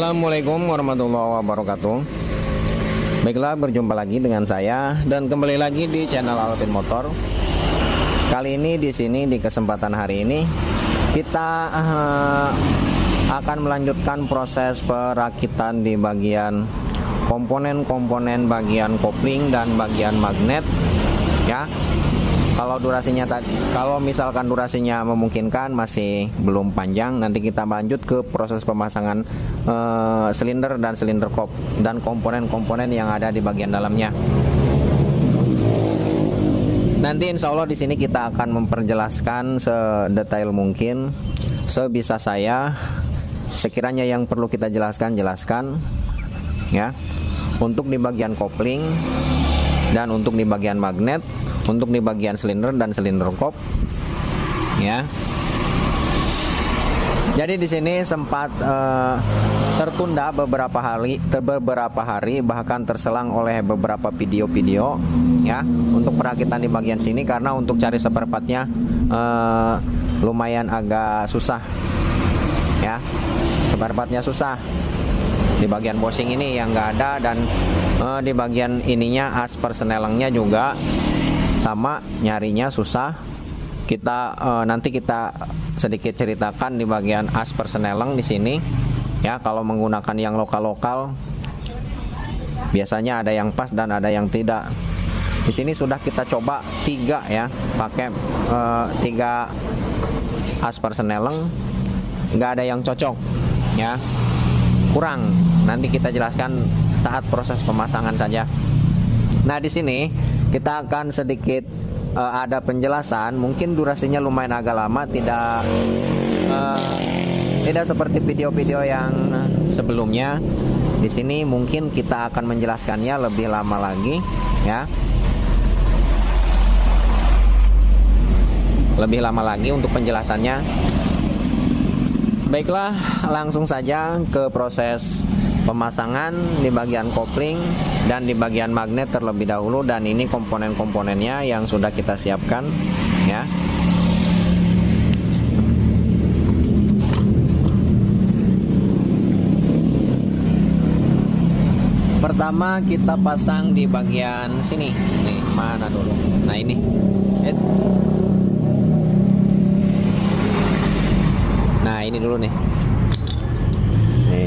Assalamualaikum warahmatullahi wabarakatuh. Baiklah, berjumpa lagi dengan saya dan kembali lagi di channel Alvin Motor. Kali ini di sini di kesempatan hari ini kita akan melanjutkan proses perakitan di bagian komponen-komponen bagian kopling dan bagian magnet ya. Kalau misalkan durasinya memungkinkan, masih belum panjang, nanti kita lanjut ke proses pemasangan silinder dan silinder kop dan komponen-komponen yang ada di bagian dalamnya. Nanti insya Allah di sini kita akan memperjelaskan sedetail mungkin, sebisa saya. Sekiranya yang perlu kita jelaskan ya. Untuk di bagian kopling dan untuk di bagian magnet, untuk di bagian silinder dan silinder kop ya. Jadi di sini sempat tertunda beberapa hari, bahkan terselang oleh beberapa video-video ya untuk perakitan di bagian sini, karena untuk cari spare partnya lumayan agak susah ya. Spare partnya susah di bagian bushing ini yang nggak ada, dan di bagian ininya as persnelengnya juga sama, nyarinya susah. Nanti kita sedikit ceritakan di bagian as persneleng di sini ya. Kalau menggunakan yang lokal biasanya ada yang pas dan ada yang tidak. Di sini sudah kita coba 3 ya, pakai 3 as persneleng, nggak ada yang cocok ya, kurang. Nanti kita jelaskan saat proses pemasangan saja. Nah, di sini kita akan sedikit ada penjelasan. Mungkin durasinya lumayan agak lama, tidak seperti video-video yang sebelumnya. Di sini mungkin kita akan menjelaskannya lebih lama lagi ya. Lebih lama lagi untuk penjelasannya. Baiklah, langsung saja ke proses pemasangan di bagian kopling dan di bagian magnet terlebih dahulu. Dan ini komponen-komponennya yang sudah kita siapkan ya. Pertama kita pasang di bagian sini. Nih, mana dulu? Nah, ini. Nah, ini dulu nih.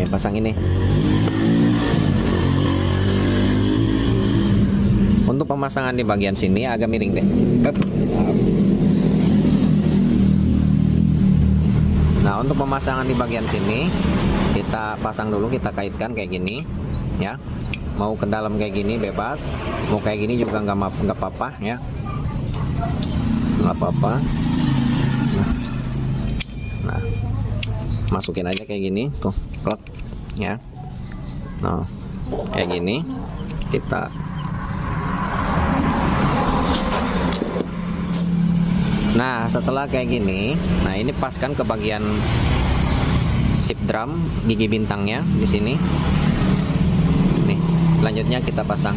Pasang ini. Untuk pemasangan di bagian sini agak miring deh. Nah, untuk pemasangan di bagian sini kita pasang dulu, kita kaitkan kayak gini ya. Mau ke dalam kayak gini bebas, mau kayak gini juga nggak apa-apa ya, nggak apa-apa. Nah, masukin aja kayak gini tuh, klek ya. Nah, kayak gini kita setelah kayak gini, nah ini paskan ke bagian sip drum gigi bintangnya di sini. Nih, selanjutnya kita pasang.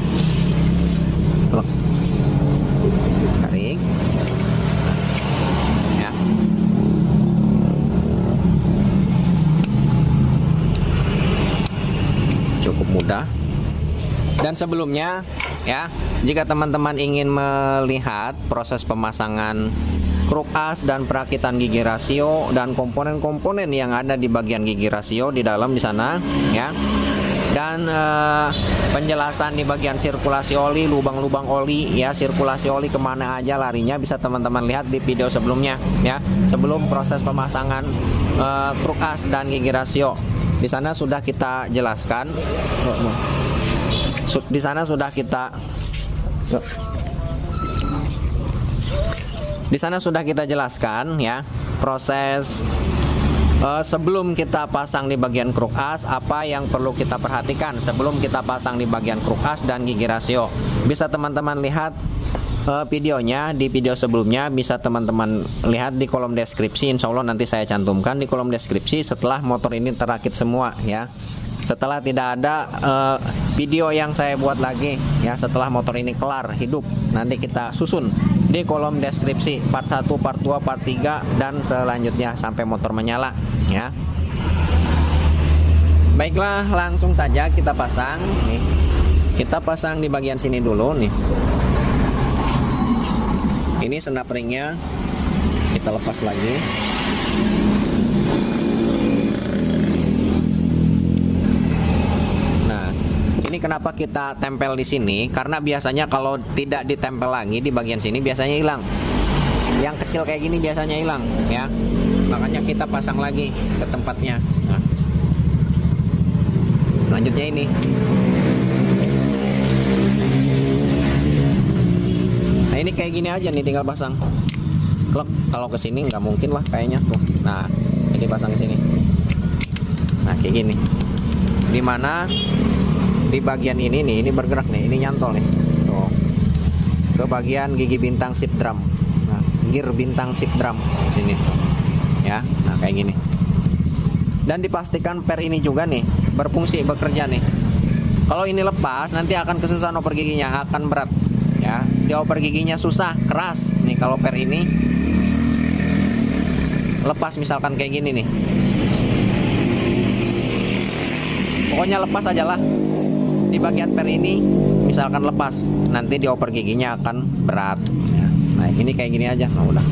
Klek. Tarik. Ya. Cukup mudah. Dan sebelumnya ya, jika teman-teman ingin melihat proses pemasangan kruk as dan perakitan gigi rasio dan komponen-komponen yang ada di bagian gigi rasio di dalam di sana ya, dan penjelasan di bagian sirkulasi oli, lubang-lubang oli ya, sirkulasi oli kemana aja larinya, bisa teman-teman lihat di video sebelumnya ya, sebelum proses pemasangan kruk as dan gigi rasio. Di sana sudah kita jelaskan. Di sana sudah kita jelaskan ya proses sebelum kita pasang di bagian kruk as, apa yang perlu kita perhatikan sebelum kita pasang di bagian kruk as dan gigi rasio. Bisa teman-teman lihat videonya di video sebelumnya, bisa teman-teman lihat di kolom deskripsi. Insya Allah nanti saya cantumkan di kolom deskripsi setelah motor ini terakit semua ya. Setelah tidak ada video yang saya buat lagi ya, setelah motor ini kelar hidup, nanti kita susun di kolom deskripsi part 1, part 2, part 3 dan selanjutnya sampai motor menyala ya. Baiklah, langsung saja kita pasang nih. Kita pasang di bagian sini dulu nih. Ini senap ringnya kita lepas lagi. Nah, ini kenapa kita tempel di sini? Karena biasanya kalau tidak ditempel lagi di bagian sini biasanya hilang. Yang kecil kayak gini biasanya hilang, ya. Makanya kita pasang lagi ke tempatnya. Nah, selanjutnya ini. Nah, ini kayak gini aja nih, tinggal pasang. Kalau ke sini nggak mungkin lah kayaknya tuh. Nah, ini pasang ke sini. Nah, kayak gini. Dimana di bagian ini nih, ini bergerak nih, ini nyantol nih. Tuh. Ke bagian gigi bintang shift drum. Nah, gear bintang shift drum sini. Ya, nah kayak gini. Dan dipastikan per ini juga nih berfungsi, bekerja nih. Kalau ini lepas nanti akan kesusahan oper giginya, akan berat. Ya, dioper giginya susah, keras. Nih kalau per ini lepas misalkan kayak gini nih. Pokoknya lepas aja lah. Di bagian per ini misalkan lepas, nanti dioper giginya akan berat. Nah, ini kayak gini aja. Nah, udah.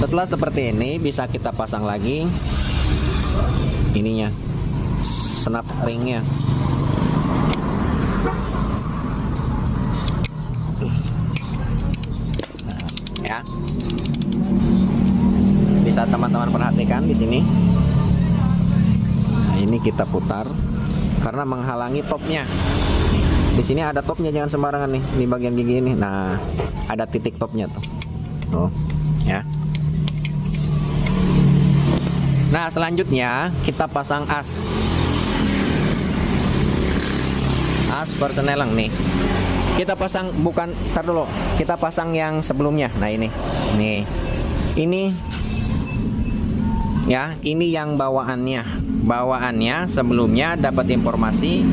Setelah seperti ini bisa kita pasang lagi ininya, snap ringnya. Ya, bisa teman-teman perhatikan di sini. Nah, ini kita putar karena menghalangi topnya. Di sini ada topnya, jangan sembarangan nih di bagian gigi ini. Nah, ada titik topnya tuh. Oh, ya. Nah, selanjutnya kita pasang as persneling nih. Kita pasang bukan, tar dulu. Kita pasang yang sebelumnya. Nah, ini. Nih. Ini ya, ini yang bawaannya. Bawaannya sebelumnya dapat informasi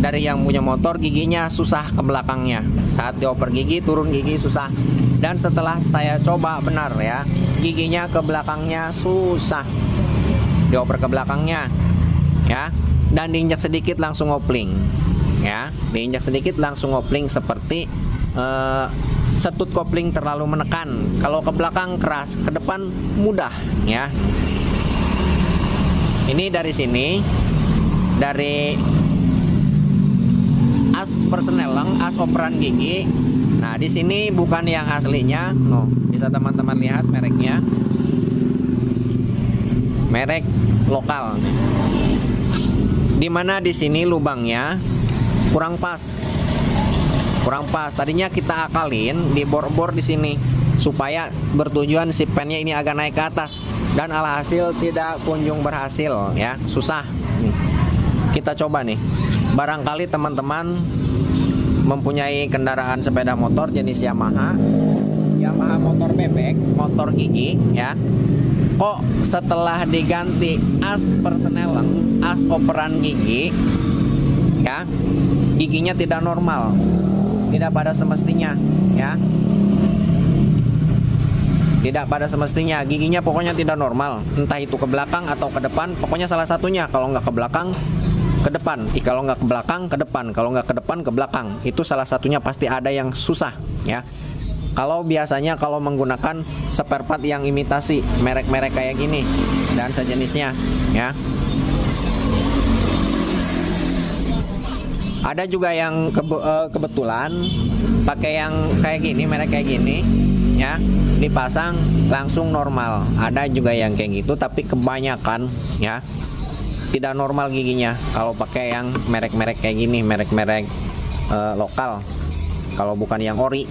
dari yang punya motor giginya susah ke belakangnya. Saat dioper gigi, turun gigi susah. Dan setelah saya coba benar ya, giginya ke belakangnya susah. Dioper ke belakangnya ya, dan diinjak sedikit langsung ngopling. Ya, diinjak sedikit langsung ngopling seperti setut kopling terlalu menekan. Kalau ke belakang keras, ke depan mudah ya. Ini dari sini, dari as persneling, as operan gigi. Nah, di sini bukan yang aslinya. No, bisa teman-teman lihat mereknya. Merek lokal. Dimana di sini lubangnya kurang pas. Kurang pas. Tadinya kita akalin di bor-bor di sini supaya bertujuan si pennya ini agak naik ke atas, dan alhasil tidak kunjung berhasil ya, susah. Kita coba nih. Barangkali teman-teman mempunyai kendaraan sepeda motor jenis Yamaha motor bebek, motor gigi ya. Kok setelah diganti as persneling, as operan gigi ya, giginya tidak normal, tidak pada semestinya ya. Tidak pada semestinya, giginya pokoknya tidak normal. Entah itu ke belakang atau ke depan, pokoknya salah satunya. Kalau nggak ke belakang, ke depan. Kalau nggak ke belakang, ke depan. Kalau nggak ke depan, ke belakang. Itu salah satunya, pasti ada yang susah ya. Kalau biasanya kalau menggunakan spare part yang imitasi merek-merek kayak gini dan sejenisnya ya. Ada juga yang kebetulan pakai yang kayak gini, merek kayak gini ya, dipasang langsung normal. Ada juga yang kayak gitu, tapi kebanyakan ya tidak normal giginya kalau pakai yang merek-merek kayak gini, merek-merek lokal. Kalau bukan yang ori,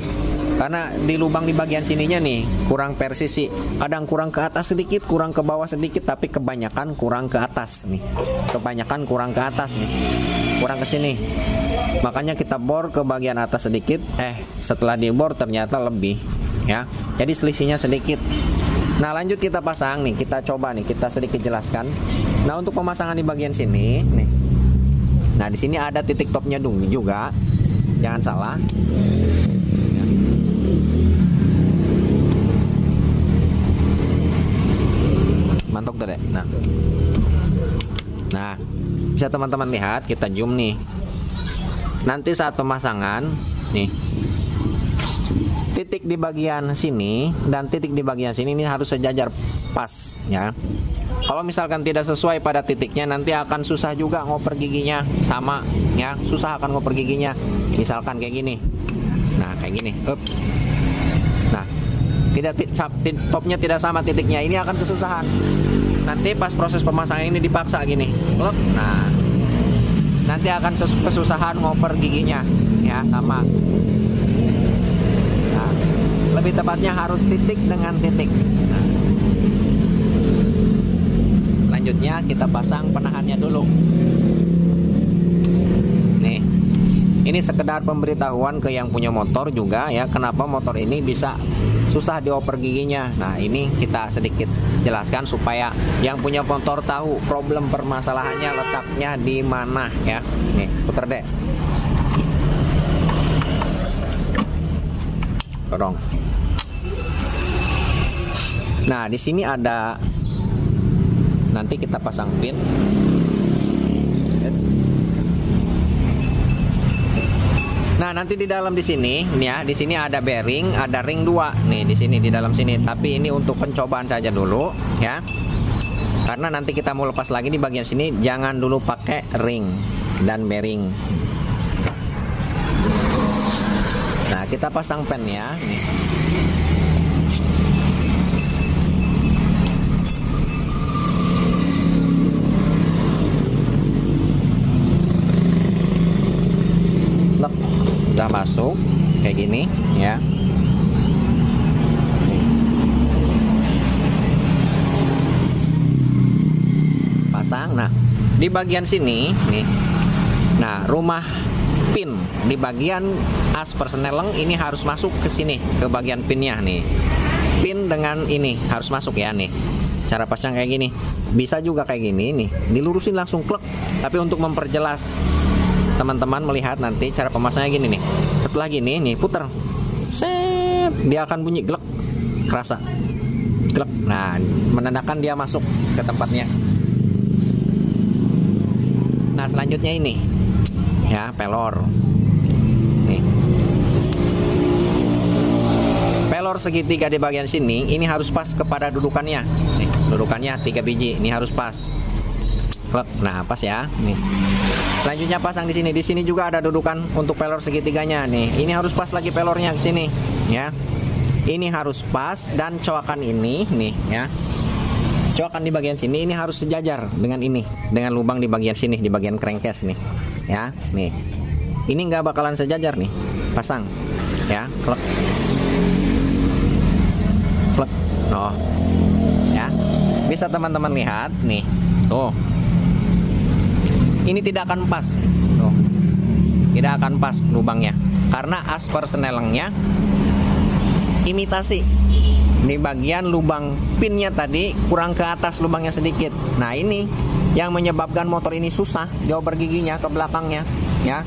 karena di lubang di bagian sininya nih kurang persisi, kadang kurang ke atas sedikit, kurang ke bawah sedikit, tapi kebanyakan kurang ke atas nih, kebanyakan kurang ke atas nih, kurang ke sini. Makanya kita bor ke bagian atas sedikit, setelah dibor ternyata lebih ya, jadi selisihnya sedikit. Nah, lanjut kita pasang nih, kita coba nih, kita sedikit jelaskan. Nah, untuk pemasangan di bagian sini nih, nah di sini ada titik topnya juga, jangan salah. tuh deh. Nah, bisa teman-teman lihat, kita zoom nih. Nanti saat pemasangan nih, titik di bagian sini dan titik di bagian sini ini harus sejajar pas ya. Kalau misalkan tidak sesuai pada titiknya, nanti akan susah juga ngoper giginya sama ya, susah akan ngoper giginya. Misalkan kayak gini. Nah, kayak gini. Nah, topnya tidak sama titiknya, ini akan kesusahan. Nanti pas proses pemasangan ini dipaksa gini. Nah, nanti akan kesusahan ngoper giginya ya, sama. Nah, lebih tepatnya harus titik dengan titik. Nah, selanjutnya kita pasang penahannya dulu. Nih, ini sekedar pemberitahuan ke yang punya motor juga ya, kenapa motor ini bisa susah dioper giginya. Nah, ini kita sedikit jelaskan supaya yang punya motor tahu problem permasalahannya letaknya di mana ya. Nih, puter deh. Dorong. Nah, di sini ada, nanti kita pasang pin. Nah, nanti di dalam di sini nih ya, di sini ada bearing, ada ring 2 nih di sini di dalam sini. Tapi ini untuk pencobaan saja dulu ya. Karena nanti kita mau lepas lagi di bagian sini, jangan dulu pakai ring dan bearing. Nah, kita pasang pen ya nih. Udah masuk kayak gini ya. Pasang. Nah, di bagian sini nih, nah rumah pin di bagian as persneleng ini harus masuk ke sini, ke bagian pinnya nih. Pin dengan ini harus masuk ya nih. Cara pasang kayak gini. Bisa juga kayak gini nih, dilurusin langsung klek. Tapi untuk memperjelas teman-teman melihat nanti cara pemasangnya gini nih. Setelah gini nih puter, set, dia akan bunyi glek, kerasa glek. Nah, menandakan dia masuk ke tempatnya. Nah, selanjutnya ini ya, pelor nih. Pelor segitiga di bagian sini ini harus pas kepada dudukannya nih, dudukannya 3 biji ini harus pas. Nah, pas ya nih. Selanjutnya pasang di sini. Di sini juga ada dudukan untuk pelor segitiganya nih. Ini harus pas lagi pelornya ke sini ya. Ini harus pas, dan coakan ini nih ya. Coakan di bagian sini ini harus sejajar dengan ini, dengan lubang di bagian sini, di bagian crankcase nih. Ya, nih. Ini nggak bakalan sejajar nih. Pasang ya, klek. Klek. Oh. Ya. Bisa teman-teman lihat nih. Tuh. Ini tidak akan pas. Tuh. Tidak akan pas lubangnya karena as persnelengnya imitasi. Di bagian lubang pinnya tadi kurang ke atas lubangnya sedikit. Nah, ini yang menyebabkan motor ini susah dioper giginya ke belakangnya ya.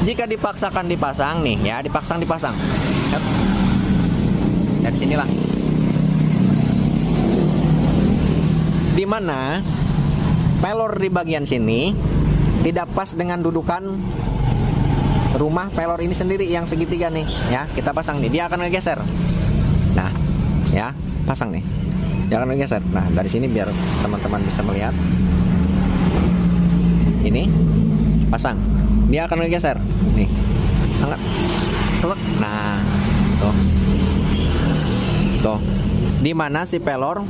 Jika dipaksakan dipasang nih ya, dipasang. Yep. Dari sinilah. Dimana pelor di bagian sini tidak pas dengan dudukan rumah pelor ini sendiri yang segitiga nih ya. Kita pasang nih, dia akan ngegeser. Nah ya, pasang nih, dia akan ngegeser. Nah, dari sini biar teman-teman bisa melihat. Ini pasang, dia akan ngegeser nih, angkat, klek. Nah, tuh dimana si pelor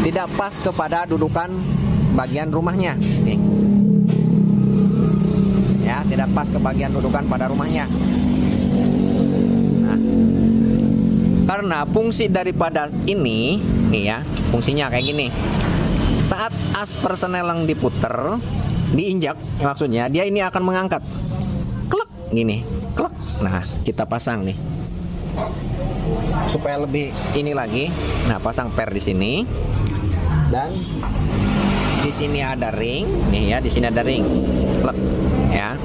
tidak pas kepada dudukan bagian rumahnya nih ya, tidak pas ke bagian dudukan pada rumahnya. Nah, karena fungsi daripada ini nih ya, fungsinya kayak gini. Saat as persneleng diputer, diinjak maksudnya, dia ini akan mengangkat klek gini, klek. Nah, kita pasang nih supaya lebih ini lagi. Nah, pasang per di sini. Dan di sini ada ring, nih ya, di sini ada ring, plug, ya.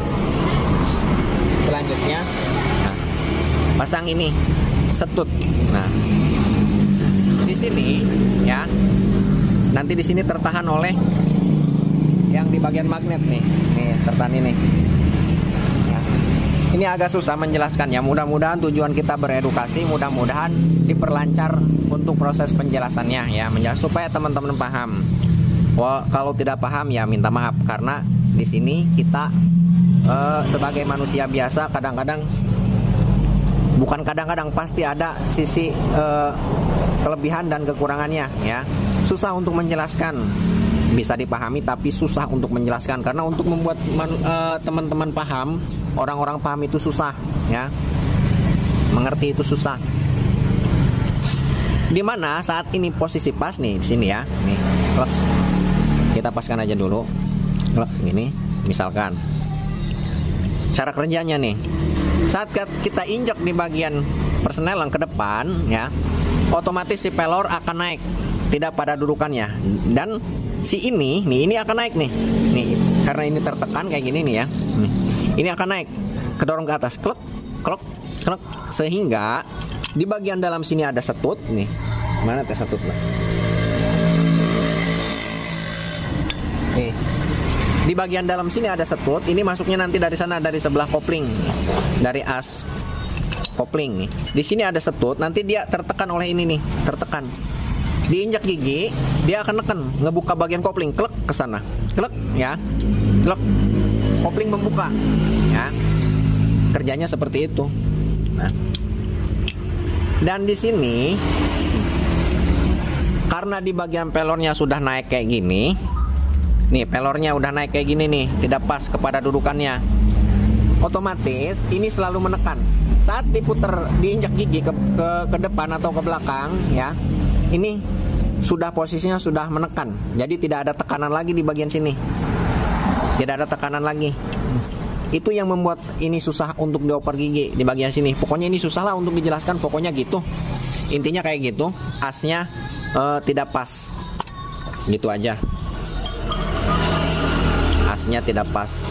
Selanjutnya, nah, pasang ini setut. Nah, di sini, ya, nanti di sini tertahan oleh yang di bagian magnet nih tertahan ini. Ya. Ini agak susah menjelaskannya. Mudah-mudahan tujuan kita beredukasi, mudah-mudahan diperlancar untuk proses penjelasannya ya, supaya teman-teman paham. Wah, kalau tidak paham ya minta maaf, karena di sini kita sebagai manusia biasa kadang-kadang, bukan kadang-kadang, pasti ada sisi kelebihan dan kekurangannya ya. Susah untuk menjelaskan, bisa dipahami tapi susah untuk menjelaskan, karena untuk membuat teman-teman paham, orang-orang paham itu susah ya, mengerti itu susah. Dimana saat ini posisi pas nih di sini ya, nih klep. Kita paskan aja dulu klep, ini misalkan cara kerjanya nih, saat kita injak di bagian persneling ke depan ya, otomatis si pelor akan naik, tidak pada dudukannya, dan si ini akan naik nih, karena ini tertekan kayak gini nih ya, ini akan naik, kedorong ke atas, klek, klek, klek, sehingga di bagian dalam sini ada setut nih, mana teh setut lah, nih, di bagian dalam sini ada setut, ini masuknya nanti dari sana, dari sebelah kopling, dari as kopling nih, di sini ada setut, nanti dia tertekan oleh ini nih, tertekan. Diinjak gigi, dia akan neken, ngebuka bagian kopling, klek ke sana, klek ya, klek, kopling membuka, ya, kerjanya seperti itu. Nah, dan di sini, karena di bagian pelornya sudah naik kayak gini, nih pelornya udah naik kayak gini nih, tidak pas kepada dudukannya, otomatis ini selalu menekan. Saat diputer, diinjak gigi ke depan atau ke belakang, ya. Ini sudah posisinya sudah menekan, jadi tidak ada tekanan lagi di bagian sini, tidak ada tekanan lagi. Itu yang membuat ini susah untuk dioper gigi di bagian sini. Pokoknya ini susah lah untuk dijelaskan, pokoknya gitu. Intinya kayak gitu, asnya tidak pas, gitu aja. Asnya tidak pas.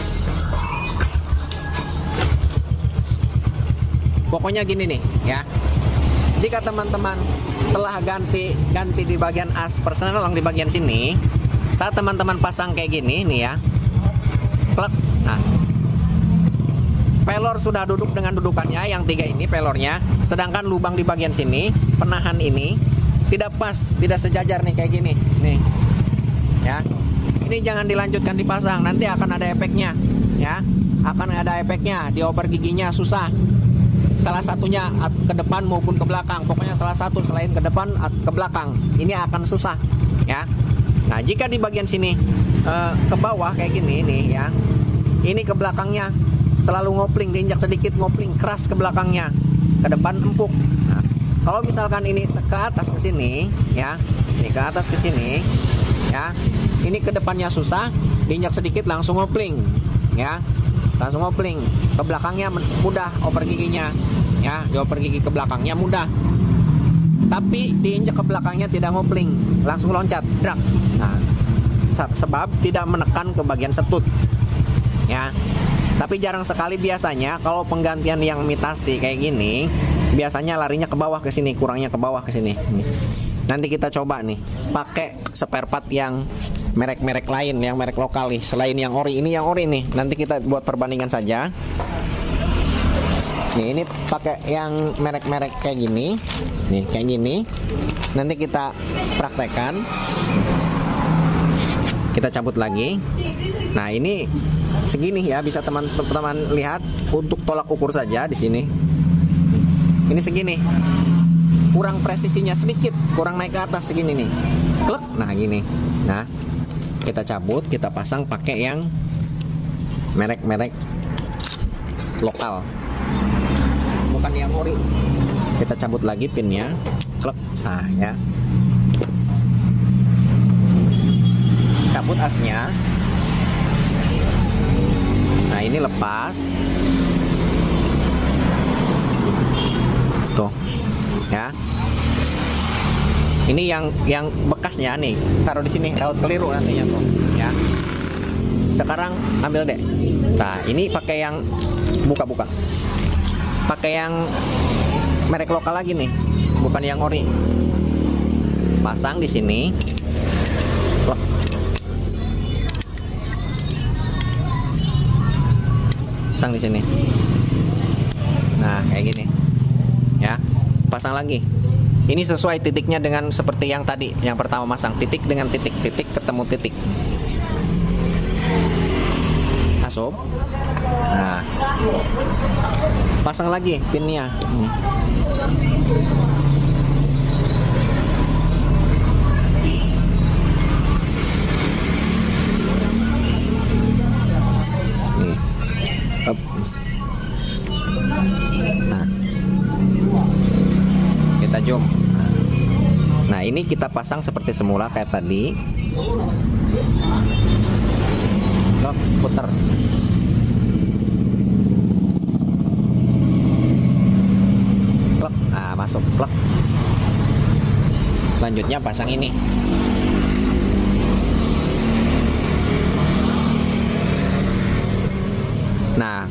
Pokoknya gini nih ya. Jika teman-teman telah ganti di bagian as persneling di bagian sini, saat teman-teman pasang kayak gini nih ya, klek, nah, pelor sudah duduk dengan dudukannya, yang tiga ini pelornya, sedangkan lubang di bagian sini, penahan ini tidak pas, tidak sejajar nih kayak gini, nih, ya, ini jangan dilanjutkan dipasang, nanti akan ada efeknya, ya, akan ada efeknya, dioper giginya susah. Salah satunya ke depan maupun ke belakang, pokoknya salah satu selain ke depan ke belakang, ini akan susah ya. Nah, jika di bagian sini ke bawah kayak gini nih ya, ini ke belakangnya selalu ngopling, diinjak sedikit ngopling keras ke belakangnya, ke depan empuk. Nah, kalau misalkan ini ke atas ke sini ya, ini ke atas ke sini ya, ini ke depannya susah, diinjak sedikit langsung ngopling ya, langsung ngopling. Ke belakangnya mudah oper giginya ya, dioper gigi ke belakangnya mudah, tapi diinjak ke belakangnya tidak ngopling, langsung loncat drak. Nah, sebab tidak menekan ke bagian setut ya. Tapi jarang sekali, biasanya kalau penggantian yang imitasi kayak gini, biasanya larinya ke bawah ke sini, kurangnya ke bawah ke sini. Nanti kita coba nih pakai spare part yang merek-merek lain, yang merek lokal nih, selain yang ori. Ini yang ori nih, nanti kita buat perbandingan saja. Nih, ini pakai yang merek-merek kayak gini, nih kayak gini. Nanti kita praktekkan. Kita cabut lagi. Nah, ini segini ya, bisa teman-teman lihat untuk tolak ukur saja di sini. Ini segini. Kurang presisinya sedikit, kurang naik ke atas segini nih. Klek. Nah, gini. Nah, kita cabut, kita pasang pakai yang merek-merek lokal, bukan yang ori. Kita cabut lagi pinnya, klek. Nah ya, cabut asnya. Nah, ini lepas tuh ya. Ini yang bekasnya nih, taruh di sini, raut keliru nantinya tuh ya. Sekarang ambil deh. Nah, ini pakai yang buka-buka, pakai yang merek lokal lagi nih, bukan yang ori. Pasang di sini. Plek. Pasang di sini. Nah, kayak gini. Ya. Pasang lagi. Ini sesuai titiknya dengan seperti yang tadi, yang pertama masang titik dengan titik, titik ketemu titik. Masuk. Nah, pasang lagi pinnya. Nih. Up. Nah. Kita zoom. Nah, ini kita pasang seperti semula kayak tadi. Loh, putar. Plek. Nah, masuk plek. Selanjutnya pasang ini. Nah,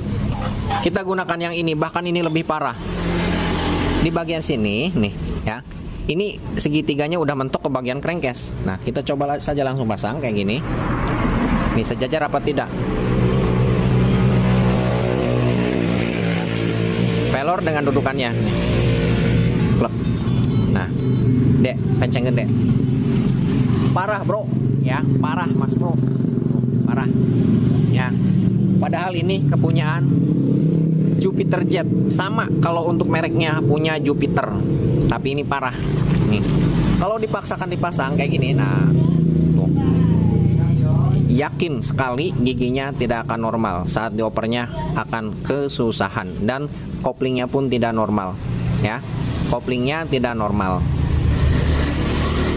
kita gunakan yang ini, bahkan ini lebih parah. Di bagian sini nih ya, ini segitiganya udah mentok ke bagian crankcase. Nah, kita coba saja langsung pasang kayak gini. Ini sejajar apa tidak? Pelor dengan dudukannya. Plek. Nah, dek, penceng gede. Parah bro, ya, parah mas bro, parah. Ya, padahal ini kepunyaan Jupiter Jet. Sama kalau untuk mereknya punya Jupiter. Tapi ini parah. Nih. Kalau dipaksakan dipasang kayak gini, nah tuh. Yakin sekali giginya tidak akan normal. Saat diopernya akan kesusahan. Dan koplingnya pun tidak normal. Ya, koplingnya tidak normal.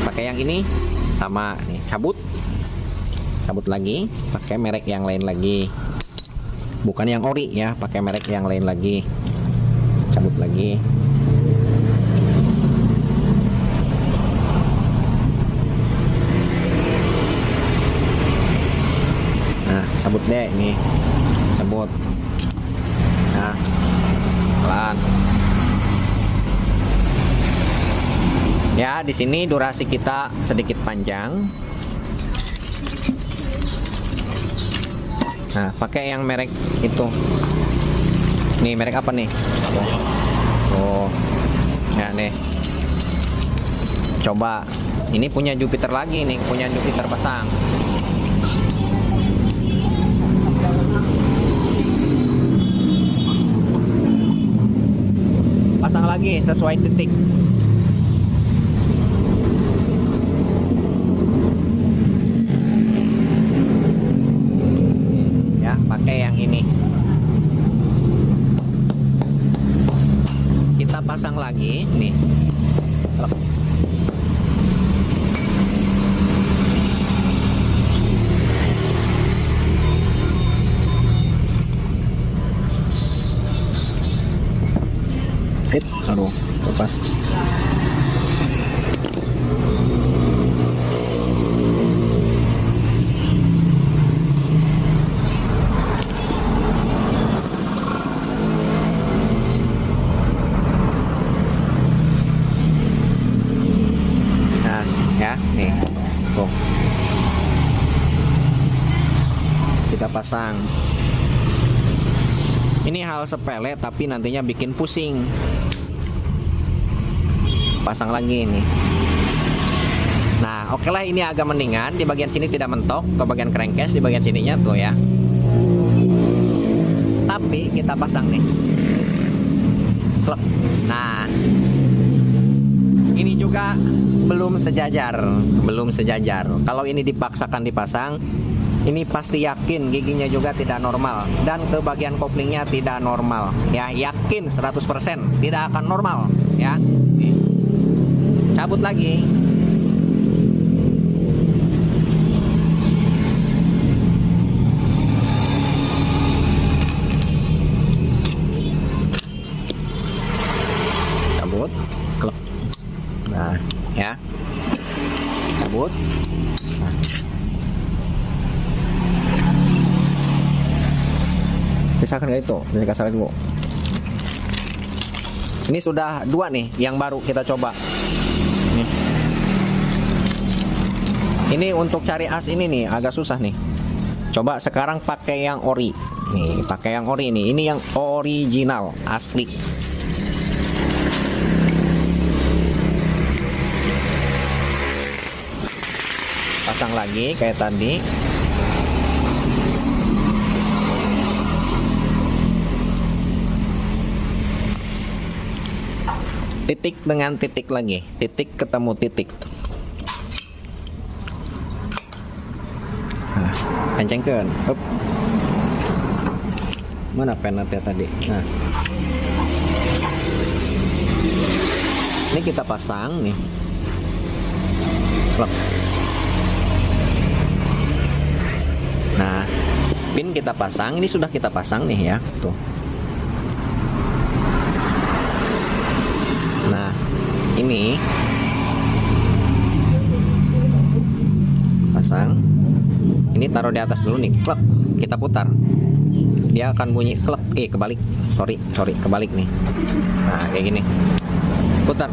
Pakai yang ini sama nih, cabut. Cabut lagi, pakai merek yang lain lagi. Bukan yang ori ya, pakai merek yang lain lagi. Cabut lagi. Nah, cabut deh nih. Cabut. Nah, pelan. Ya, di sini durasi kita sedikit panjang. Nah, pakai yang merek itu. Nih, merek apa nih? Oh. Ya, nih. Coba. Ini punya Jupiter lagi nih, punya Jupiter pasang. Pasang lagi sesuai titik. Pakai yang ini. Kita pasang lagi nih. Aduh, lepas. Nih, tuh. Kita pasang. Ini hal sepele tapi nantinya bikin pusing. Pasang lagi nih. Nah, oke lah, ini agak mendingan. Di bagian sini tidak mentok, ke bagian crankcase di bagian sininya tuh ya. Tapi kita pasang nih. Nah, ini juga belum sejajar, belum sejajar. Kalau ini dipaksakan dipasang, ini pasti yakin giginya juga tidak normal dan ke bagian koplingnya tidak normal. Ya, yakin 100% tidak akan normal. Ya, nih. Cabut lagi. Cabut, klep. Nah, ya. Cabut. Nah. Pisahkan kayak itu, dari kasar dulu. Ini sudah dua nih, yang baru kita coba. Nih. Ini untuk cari as ini nih agak susah nih. Coba sekarang pakai yang ori. Nih, pakai yang ori ini. Ini yang original, asli. Pasang lagi kayak tadi. Titik dengan titik lagi. Titik ketemu titik. Nah, kencengkan. Up. Mana penatnya tadi? Nah, ini kita pasang nih. Klep. Nah, pin kita pasang. Ini sudah kita pasang nih ya. Tuh. Nah, ini pasang. Ini taruh di atas dulu nih. Klep. Kita putar. Dia akan bunyi klep. Kebalik. Sorry, kebalik nih. Nah, kayak gini. Putar.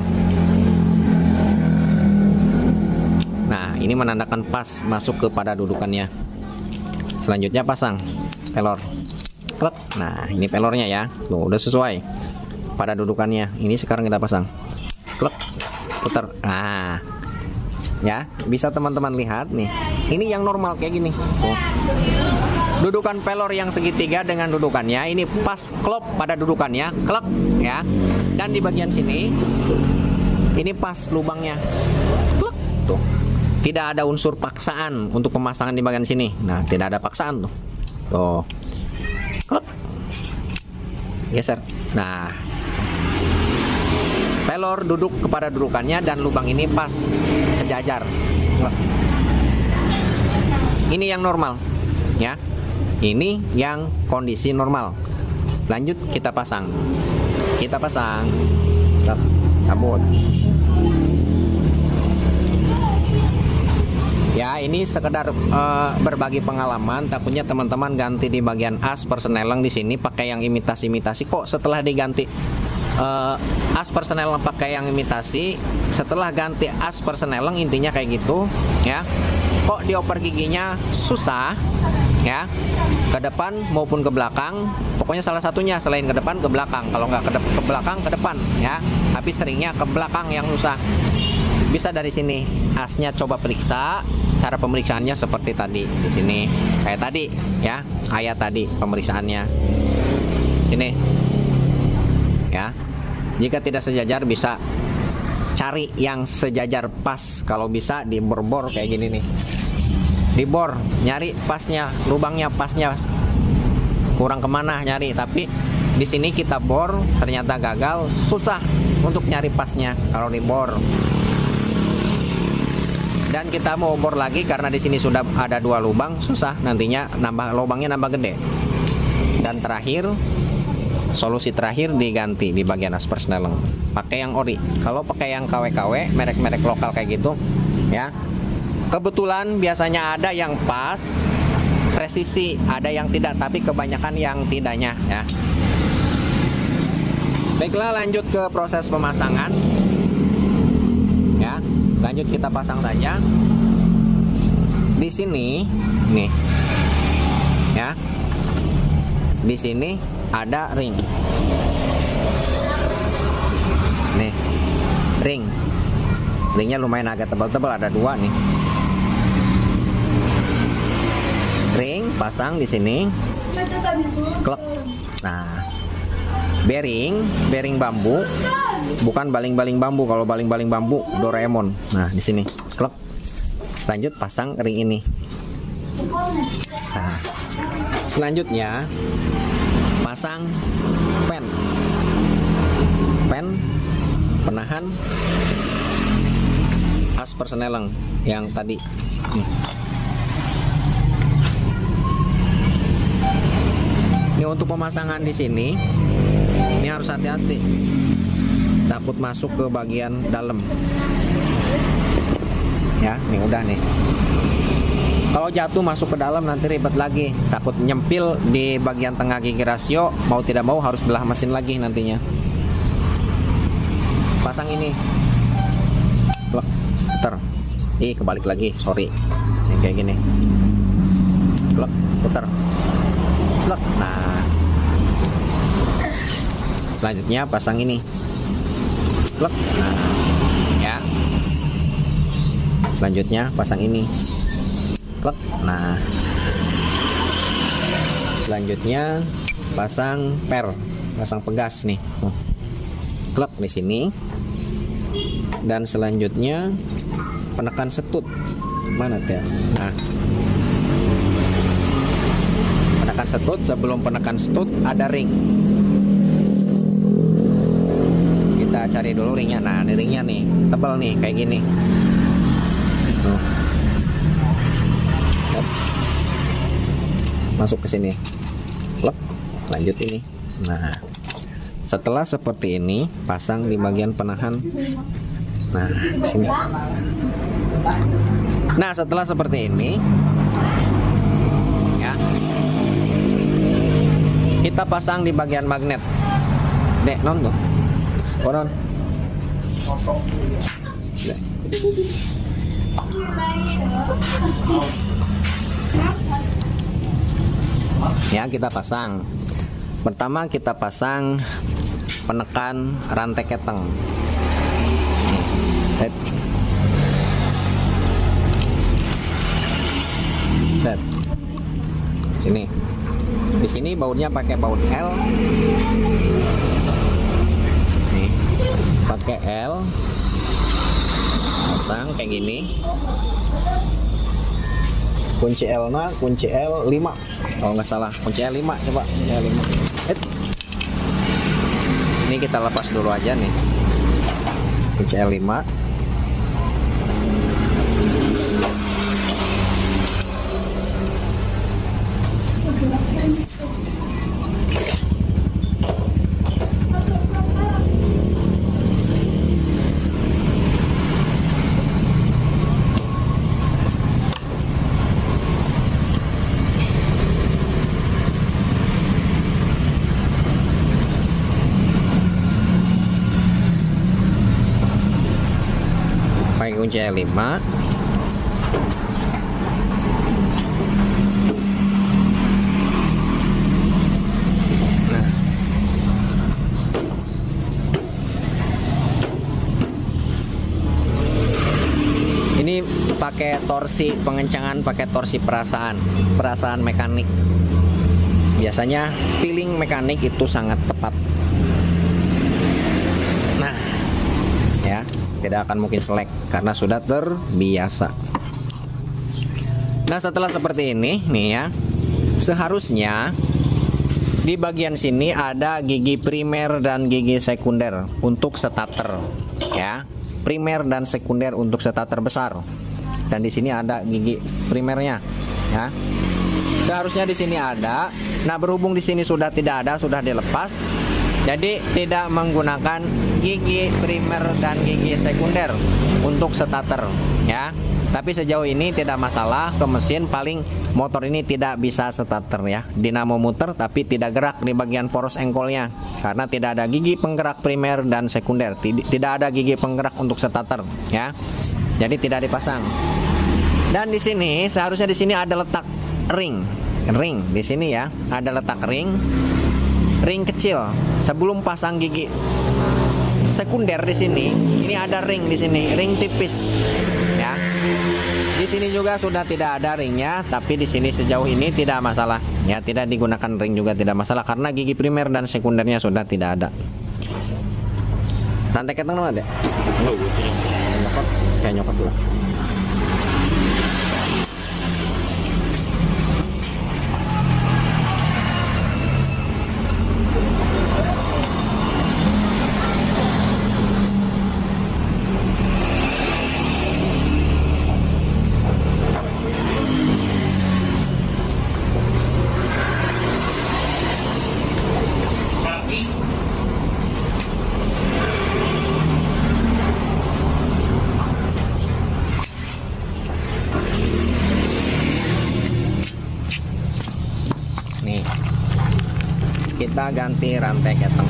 Nah, ini menandakan pas masuk kepada dudukannya. Selanjutnya pasang pelor. Klep. Nah, ini pelornya ya. Tuh, udah sesuai pada dudukannya. Ini sekarang kita pasang. Klep. Putar. Nah, ya, bisa teman-teman lihat nih. Ini yang normal kayak gini. Tuh. Dudukan pelor yang segitiga dengan dudukannya ini pas klop pada dudukannya, klep ya. Dan di bagian sini ini pas lubangnya. Klep. Tuh. Tidak ada unsur paksaan untuk pemasangan di bagian sini. Nah, tidak ada paksaan tuh. Tuh. Klep. Geser. Nah, pelor duduk kepada dudukannya dan lubang ini pas sejajar. Klep. Ini yang normal, ya. Ini yang kondisi normal. Lanjut kita pasang. Kita pasang. Klep. Cabut. Ya, ini sekedar berbagi pengalaman. Takutnya teman-teman ganti di bagian as persneling di sini pakai yang imitasi-imitasi. Kok setelah diganti as persneling pakai yang imitasi, setelah ganti as persneling intinya kayak gitu, ya. Kok dioper giginya susah, ya. Ke depan maupun ke belakang. Pokoknya salah satunya selain ke depan ke belakang. Kalau nggak ke belakang ke depan, ya. Tapi seringnya ke belakang yang susah. Bisa dari sini asnya coba periksa. Cara pemeriksaannya seperti tadi di sini kayak tadi ya, kayak tadi pemeriksaannya sini ya. Jika tidak sejajar bisa cari yang sejajar pas. Kalau bisa dibor-bor kayak gini nih, dibor nyari pasnya, lubangnya pasnya kurang kemana nyari. Tapi di sini kita bor ternyata gagal, susah untuk nyari pasnya kalau dibor. Dan kita mau bor lagi karena di sini sudah ada 2 lubang, susah nantinya lubangnya nambah gede. Dan terakhir, solusi terakhir diganti di bagian as persneling. Pakai yang ori. Kalau pakai yang KW-KW, merek-merek lokal kayak gitu, ya. Kebetulan biasanya ada yang pas, presisi, ada yang tidak, tapi kebanyakan yang tidaknya, ya. Baiklah, lanjut ke proses pemasangan. Ya. Lanjut kita pasang saja. Di sini nih. Ya. Di sini ada ring. Nih. Ring. Ringnya lumayan agak tebal-tebal, ada 2 nih. Ring pasang di sini. Klep. Nah. Bearing bambu. Bukan baling-baling bambu. Kalau baling-baling bambu Doraemon. Nah, di sini. Klep. Lanjut pasang ring ini. Nah, selanjutnya pasang pen. Pen penahan as persneling yang tadi. Ini untuk pemasangan di sini. Ini harus hati-hati. Takut masuk ke bagian dalam. Ya, ini udah nih. Kalau jatuh masuk ke dalam nanti ribet lagi. Takut nyempil di bagian tengah gigi rasio. Mau tidak mau harus belah mesin lagi nantinya. Pasang ini. Putar. Kebalik lagi, sorry. Yang kayak gini. Klek, putar. Slek. Nah. Selanjutnya pasang ini. Klek. Nah, ya. Selanjutnya pasang ini. Klek. Nah. Selanjutnya pasang pasang pegas nih. Klek di sini. Dan selanjutnya penekan setut. Mana tuh? Nah. Penekan setut, sebelum penekan setut ada ring. Kita cari dulu ringnya. Nah, ini ringnya nih, tebal nih kayak gini. Masuk ke sini. Lep, lanjut ini. Nah, setelah seperti ini, pasang di bagian penahan. Nah, sini. Nah, setelah seperti ini, ya, kita pasang di bagian magnet. Dek, non tuh. Non. Dek. Ya, kita pasang. Pertama kita pasang penekan rantai keteng. Set. Sini. Di sini bautnya pakai baut L. Nih. Pakai L. Pasang kayak gini. Kunci L-nya kunci L5 kalau nggak salah, kunci L5, coba L5. Ini kita lepas dulu aja nih, kunci L5. Pakai kunci L5. Nah, ini pakai torsi pengencangan, pakai torsi perasaan mekanik. Biasanya feeling mekanik itu sangat tepat. Nah, ya, tidak akan mungkin selek karena sudah terbiasa. Nah, setelah seperti ini nih ya, seharusnya di bagian sini ada gigi primer dan gigi sekunder untuk starter ya, primer dan sekunder untuk starter besar. Dan di sini ada gigi primernya ya. Seharusnya di sini ada. Nah, berhubung di sini sudah tidak ada, sudah dilepas. Jadi tidak menggunakan gigi primer dan gigi sekunder untuk starter ya. Tapi sejauh ini tidak masalah, ke mesin paling motor ini tidak bisa starter ya. Dinamo muter tapi tidak gerak di bagian poros engkolnya karena tidak ada gigi penggerak primer dan sekunder. Tidak ada gigi penggerak untuk starter ya. Jadi tidak dipasang. Dan di sini seharusnya di sini ada letak ring di sini ya, ada letak ring kecil sebelum pasang gigi sekunder di sini. Ini ada ring di sini, ring tipis ya. Di sini juga sudah tidak ada ringnya, tapi di sini sejauh ini tidak masalah ya, tidak digunakan ring juga tidak masalah karena gigi primer dan sekundernya sudah tidak ada. Rantai keteng mana ada? Nyokot, kayak nyokot dulu. Nih, kita ganti rantai keteng.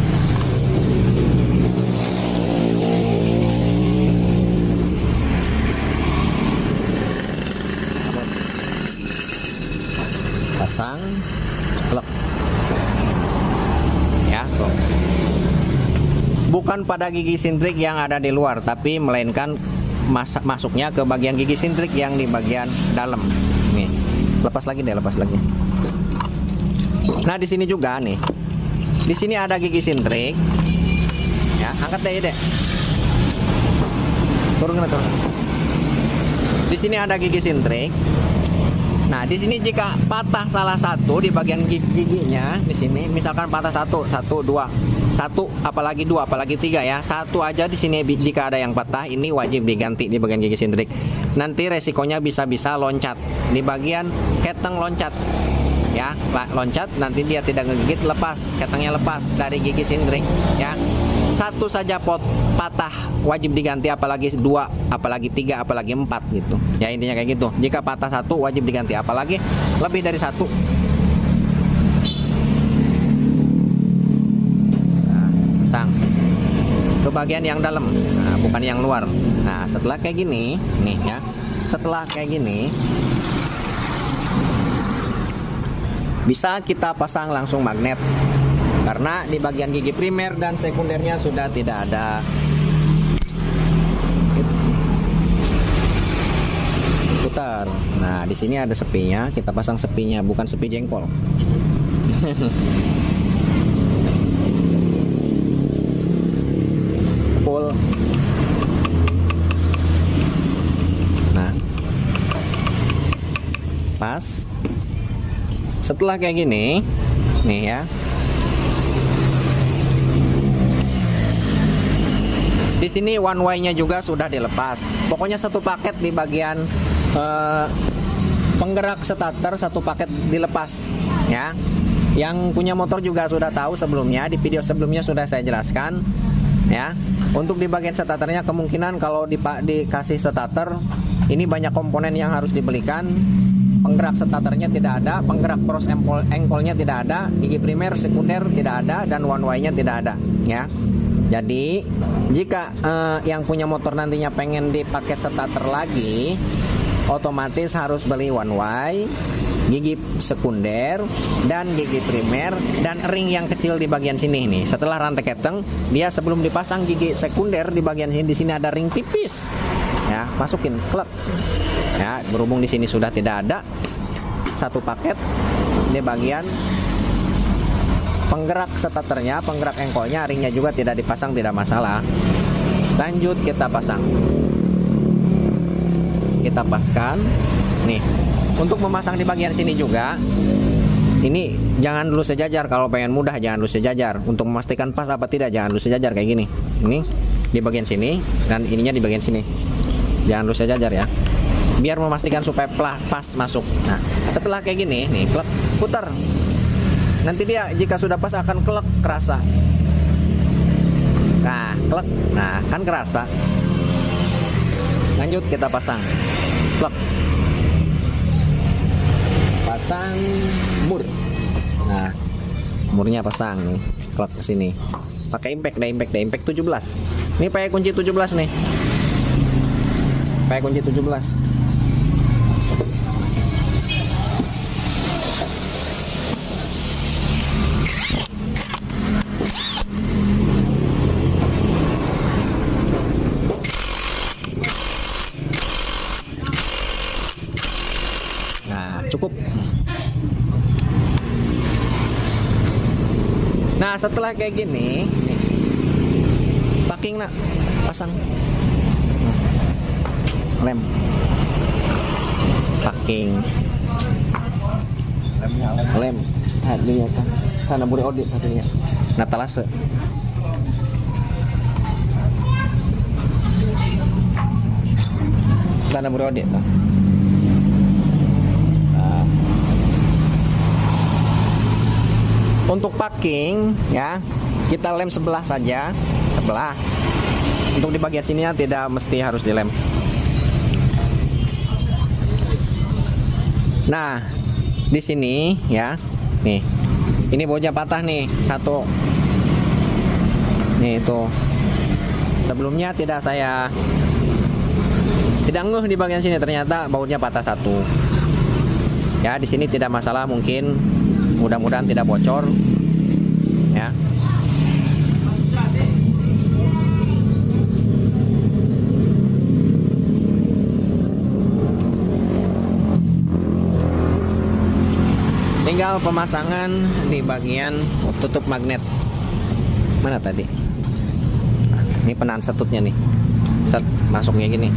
pasang, klep. Ya, tuh. Bukan pada gigi sintrik yang ada di luar, tapi melainkan masuknya ke bagian gigi sintrik yang di bagian dalam. Nih, lepas lagi deh, lepas lagi. Nah, di sini juga nih. Di sini ada gigi sintrik. Ya, angkat deh. Turun. Di sini ada gigi sintrik. Nah, di sini jika patah salah satu di bagian giginya, di sini misalkan patah satu, apalagi dua, apalagi tiga ya. Satu aja di sini jika ada yang patah, ini wajib diganti di bagian gigi sintrik. Nanti resikonya bisa loncat di bagian keteng loncat. Ya, loncat nanti dia tidak ngegigit, lepas, ketengnya lepas dari gigi sintrik ya. Satu saja patah wajib diganti, apalagi dua, apalagi tiga, apalagi empat gitu. Ya, intinya kayak gitu. Jika patah satu wajib diganti, apalagi lebih dari satu. Nah, pasang ke bagian yang dalam, nah, bukan yang luar. Nah, setelah kayak gini, nih ya. Setelah kayak gini, bisa kita pasang langsung magnet. Karena di bagian gigi primer dan sekundernya sudah tidak ada. Putar. Nah, di sini ada sepinya, kita pasang sepinya, bukan sepi jengkol. Pull. Nah, pas. Setelah kayak gini, nih ya. Di sini one way-nya juga sudah dilepas. Pokoknya satu paket di bagian penggerak starter, satu paket dilepas ya. Yang punya motor juga sudah tahu sebelumnya, di video sebelumnya sudah saya jelaskan ya. Untuk di bagian starternya kemungkinan kalau dikasih starter ini banyak komponen yang harus dibelikan. Penggerak starternya tidak ada, penggerak cross engkol-nya tidak ada, gigi primer, sekunder tidak ada, dan one way-nya tidak ada ya. Jadi jika yang punya motor nantinya pengen dipakai starter lagi, otomatis harus beli one way, gigi sekunder, dan gigi primer, dan ring yang kecil di bagian sini nih. Setelah rantai keteng, dia sebelum dipasang gigi sekunder di bagian sini, di sini ada ring tipis. Ya, masukin klep. Ya, berhubung di sini sudah tidak ada, satu paket di bagian penggerak starternya, penggerak engkolnya, ringnya juga tidak dipasang, tidak masalah. Lanjut kita pasang. Kita paskan. Nih, untuk memasang di bagian sini juga, ini jangan dulu sejajar. Kalau pengen mudah jangan dulu sejajar. Untuk memastikan pas apa tidak, jangan dulu sejajar kayak gini. Ini di bagian sini dan ininya di bagian sini. Jangan dulu sejajar ya. Biar memastikan supaya pas masuk. Nah, setelah kayak gini, nih klep, putar. Nanti dia jika sudah pas akan klek, kerasa. Nah, klek. Nah, kan kerasa. Lanjut kita pasang. Slek. Pasang mur. Nah, murnya pasang nih. Klek ke sini. Pakai impact, impact 17. Ini pakai kunci 17 nih. Pakai kunci 17. Cukup. Nah, setelah kayak gini, nih, packing nak pasang lem, packing lem tadi ya kan, sana boleh audit tadi ya, natalase. Sana boleh audit lah. Untuk packing ya, kita lem sebelah saja, sebelah. Untuk di bagian sininya tidak mesti harus dilem. Nah, di sini ya, nih, ini bautnya patah nih, satu. Nih itu. Sebelumnya tidak ngeh di bagian sini, ternyata bautnya patah satu. Ya, di sini tidak masalah, mungkin mudah-mudahan tidak bocor. Ya. Tinggal pemasangan di bagian tutup magnet. Mana tadi? Ini penahan setutnya nih. Set, masuknya gini.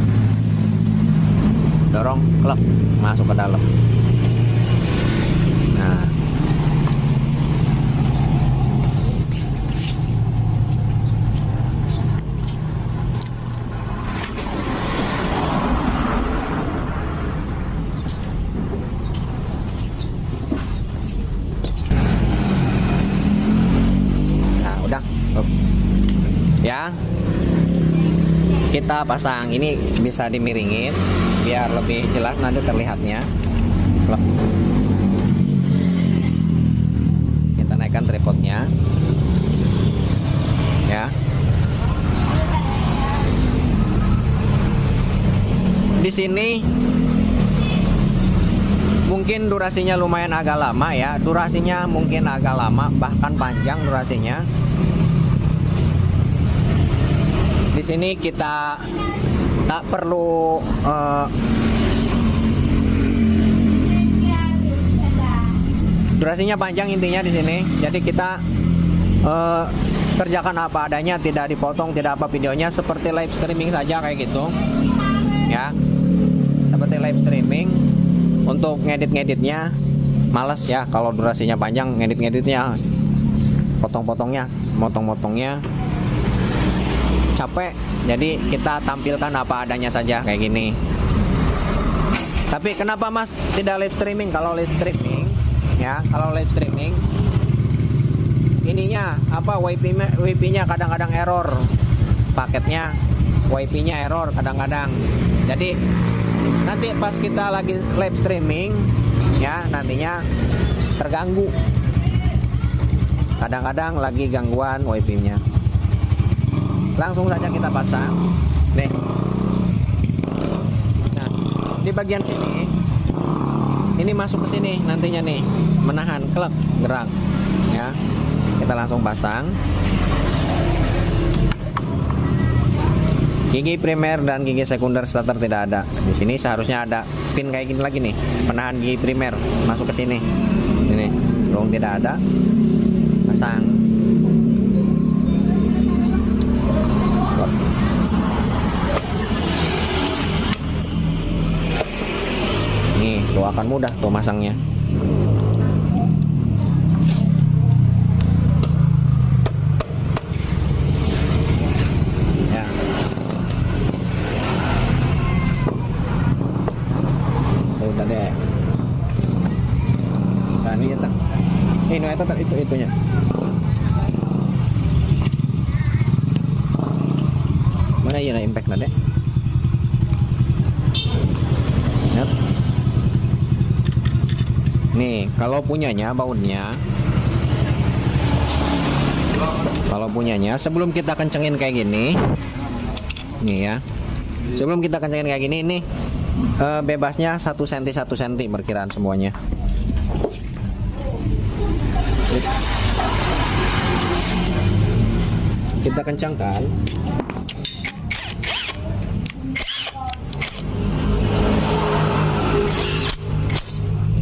Dorong, klep, masuk ke dalam. Nah. Ya, kita pasang ini, bisa dimiringin biar lebih jelas nanti terlihatnya. Kita naikkan tripodnya, ya. Di sini mungkin durasinya lumayan agak lama ya, durasinya mungkin agak lama, bahkan panjang durasinya. Di sini kita tak perlu durasinya panjang intinya di sini. Jadi kita kerjakan apa adanya, tidak dipotong, tidak apa videonya, seperti live streaming saja kayak gitu. Ya. Seperti live streaming. Untuk ngedit-ngeditnya males ya kalau durasinya panjang, ngedit-ngeditnya, potong-potongnya, motong-motongnya capek. Jadi kita tampilkan apa adanya saja kayak gini. Tapi kenapa Mas tidak live streaming? Kalau live streaming ya, kalau live streaming ininya apa, WiFi-nya kadang-kadang error, paketnya WiFi-nya error kadang-kadang. Jadi nanti pas kita lagi live streaming ya, nantinya terganggu, kadang-kadang lagi gangguan WiFi-nya. Langsung saja kita pasang nih. Nah, di bagian sini ini masuk ke sini nantinya nih, menahan klep gerak ya. Kita langsung pasang. Gigi primer dan gigi sekunder starter tidak ada. Di sini seharusnya ada pin kayak gini lagi nih, penahan gigi primer masuk ke sini. Ini belum, tidak ada. Pasang. Nih, tuh akan mudah tuh masangnya. Ya. Tuh tadi. Nah, ini ya tak. Ini itu itunya. Mana ya impact nade? Yap. Nih, kalau punyanya bautnya, sebelum kita kencengin kayak gini, nih ya, sebelum kita kencengin kayak gini, ini bebasnya 1 cm 1 cm perkiraan semuanya. Kita kencangkan.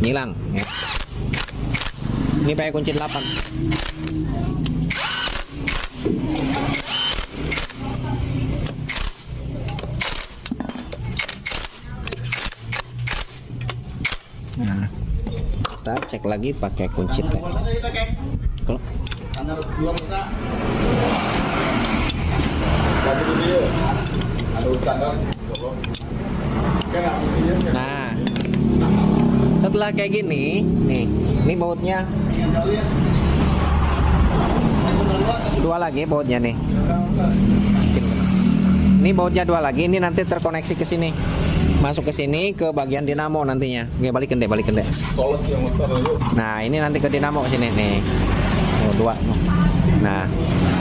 Hilang ya. Ini pakai kunci 8. Nah, kita cek lagi pakai kunci kayak. Kalau nah, setelah kayak gini, nih, ini bautnya 2 lagi bautnya nih. Ini bautnya 2 lagi, ini nanti terkoneksi ke sini, masuk ke sini ke bagian dinamo nantinya. Oke, balikin deh. Nah, ini nanti ke dinamo ke sini nih. Oh, 2. Nah,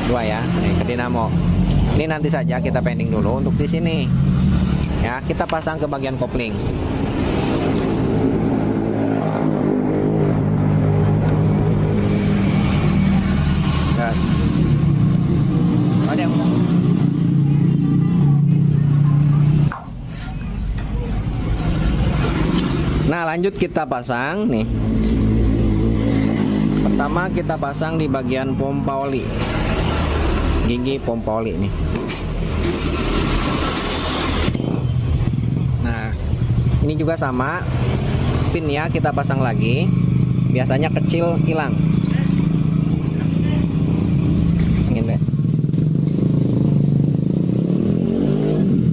2 ya, nih ke dinamo. Ini nanti saja kita pending dulu untuk di sini. Ya, kita pasang ke bagian kopling. Nah, lanjut kita pasang nih. Pertama kita pasang di bagian pompa oli, gigi pompa oli nih. Nah, ini juga sama, pinnya kita pasang lagi. Biasanya kecil hilang. Ini deh.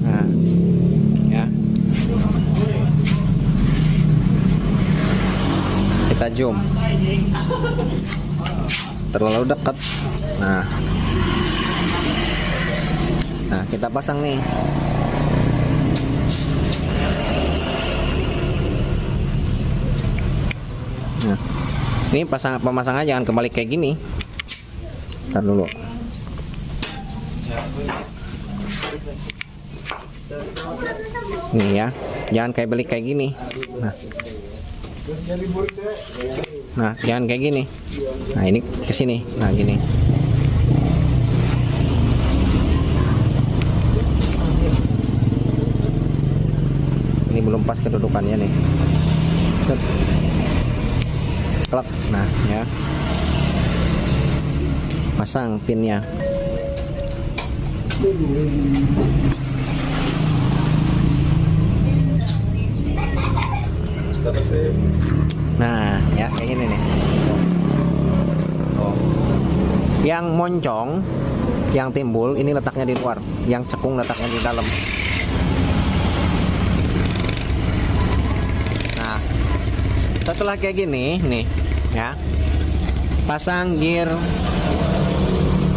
Nah, ya. Kita zoom. Terlalu dekat. Nah, kita pasang nih. Nah, ini pemasangan jangan kebalik kayak gini. Ntar dulu. Nih ya, jangan kayak balik kayak gini. Nah, jangan kayak gini. Nah, ini ke sini. Nah, gini. Ini belum pas kedudukannya nih. Set. Klep. Nah, ya. Pasang pinnya. Nah, ya kayak gini nih. Oh. Yang moncong, yang timbul ini letaknya di luar, yang cekung letaknya di dalam. Nah, setelah kayak gini nih, ya. Pasang gear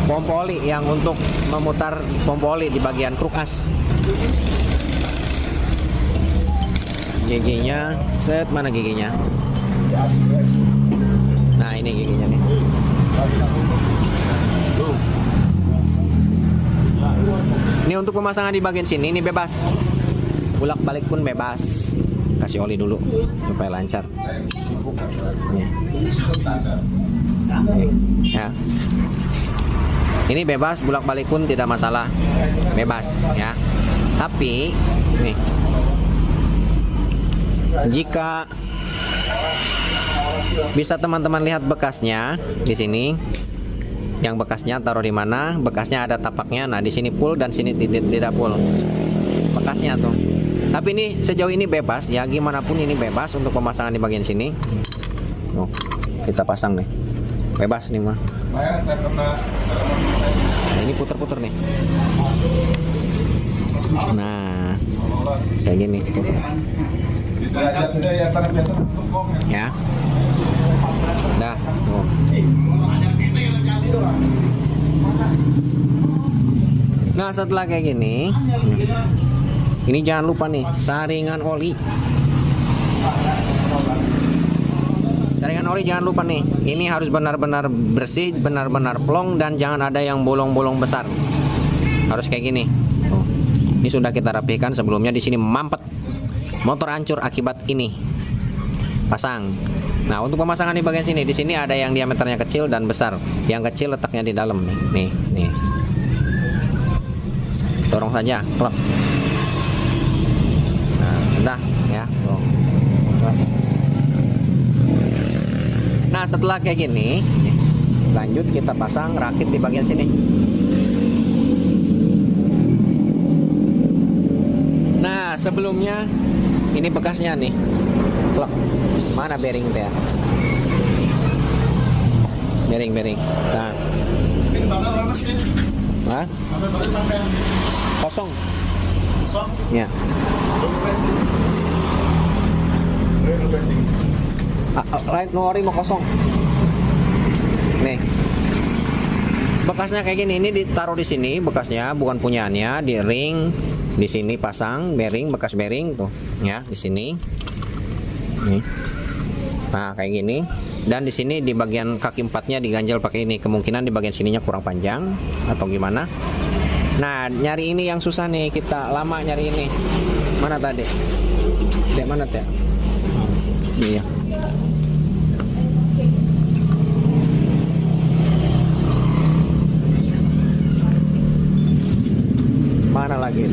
pompa oli yang untuk memutar pompa oli di bagian kruk as. Giginya, set, mana giginya? Nah, ini giginya nih. Ini untuk pemasangan di bagian sini ini bebas. Bolak balik pun bebas. Kasih oli dulu supaya lancar. Nih. Ya. Ini bebas, bolak balik pun tidak masalah. Bebas ya. Tapi nih, jika bisa teman-teman lihat bekasnya di sini, yang bekasnya taruh di mana? Bekasnya ada tapaknya. Nah, di sini full dan sini tidak full. Bekasnya tuh. Tapi ini sejauh ini bebas ya, gimana pun ini bebas untuk pemasangan di bagian sini. Oh, kita pasang nih. Bebas nih mah. Nah, ini puter-puter nih. Nah, kayak gini. Ya. Dah. Oh. Nah, setelah kayak gini, ini jangan lupa nih saringan oli. Saringan oli jangan lupa nih. Ini harus benar-benar bersih, benar-benar plong, dan jangan ada yang bolong-bolong besar. Harus kayak gini. Oh. Ini sudah kita rapihkan sebelumnya. Di sini mampet. Motor hancur akibat ini. Pasang. Nah, untuk pemasangan di bagian sini, di sini ada yang diameternya kecil dan besar. Yang kecil letaknya di dalam nih. Nih. Dorong saja, klep. Nah, udah ya. Nah, setelah kayak gini, lanjut kita pasang rakit di bagian sini. Nah, sebelumnya ini bekasnya nih. Klep. Mana bearing teh? Bearing. Nah. Hah? Kosong. Ya. Right, no ori mau kosong. Nih. Bekasnya kayak gini, ini ditaruh di sini bekasnya, bukan punyaannya, di ring. Di sini pasang bearing, bekas bearing tuh, ya, di sini. Nih. Nah, kayak gini. Dan di sini di bagian kaki empatnya diganjel pakai ini. Kemungkinan di bagian sininya kurang panjang atau gimana. Nah, nyari ini yang susah nih, kita lama nyari ini. Mana tadi? Dek, mana teh? Iya. Mana lagi?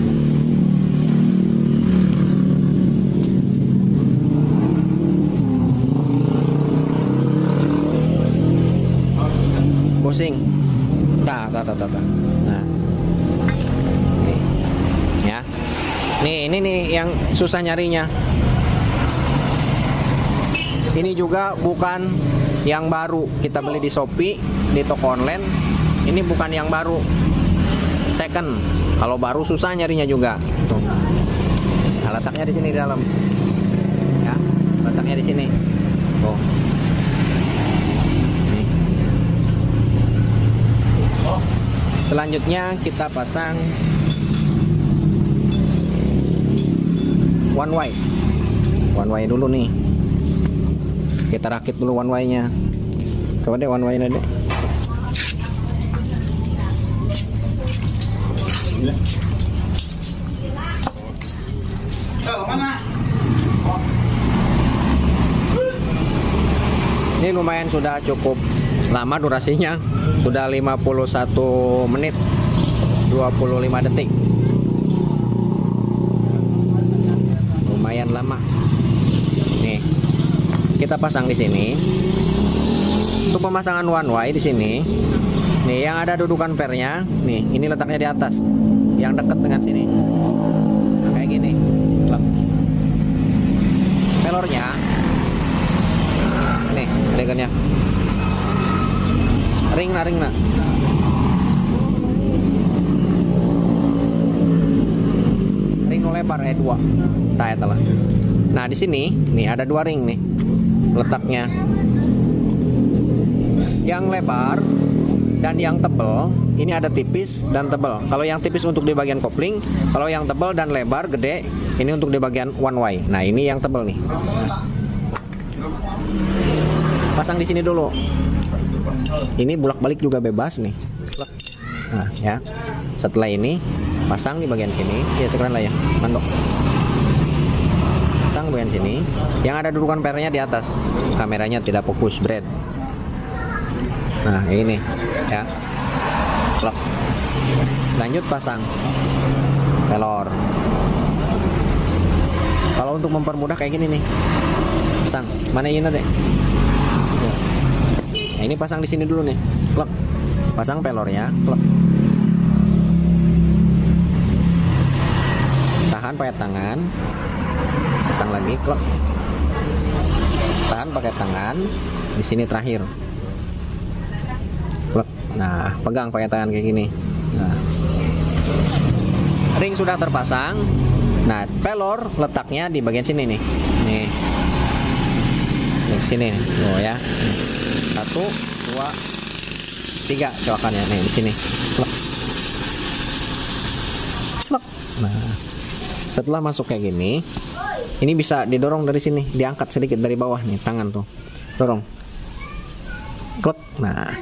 Nah, nih, ya. Ini nih yang susah nyarinya. Ini juga bukan yang baru, kita beli di Shopee, di toko online. Ini bukan yang baru, second. Kalau baru susah nyarinya juga. Tuh. Nah, letaknya di sini di dalam. Ya, letaknya di sini. Tuh. Nih. Selanjutnya kita pasang one way dulu nih. Kita rakit dulu one way-nya. Coba deh one way-nya deh. Ini lumayan sudah cukup lama durasinya. Sudah 51 menit 25 detik. Lumayan lama. Nih. Kita pasang di sini. Untuk pemasangan one way di sini. Nih, yang ada dudukan pernya. Nih, ini letaknya di atas. Yang dekat dengan sini. Nah, kayak gini. Pelornya. Nih, legernya. Ring nah. Ring lebar dua. Lah. Nah, di sini nih ada dua ring nih. Letaknya. Yang lebar dan yang tebal, ini ada tipis dan tebal. Kalau yang tipis untuk di bagian kopling, kalau yang tebal dan lebar gede, ini untuk di bagian one way. Nah, ini yang tebal nih. Pasang di sini dulu. Ini bolak-balik juga bebas nih. Nah, ya. Setelah ini pasang di bagian sini. Ya, sekarang lah ya. Mandok. Pasang di bagian sini. Yang ada dudukan pernya di atas. Kameranya tidak fokus, Brad. Nah, ini ya. Plok. Lanjut pasang pelor. Kalau untuk mempermudah kayak gini nih. Pasang. Mana ini deh? Nah, ini pasang di sini dulu nih. Plok. Pasang pelornya, plok. Tahan pakai tangan. Pasang lagi, plok. Tahan pakai tangan. Di sini terakhir. Nah, pegang pakai tangan kayak gini. Nah, ring sudah terpasang. Nah, pelor letaknya di bagian sini nih. Nih, di sini. Oh ya. 1, 2, 3 coakannya nih di sini. Nah, setelah masuk kayak gini, ini bisa didorong dari sini, diangkat sedikit dari bawah nih, tangan tuh. Dorong. Klep. Nah.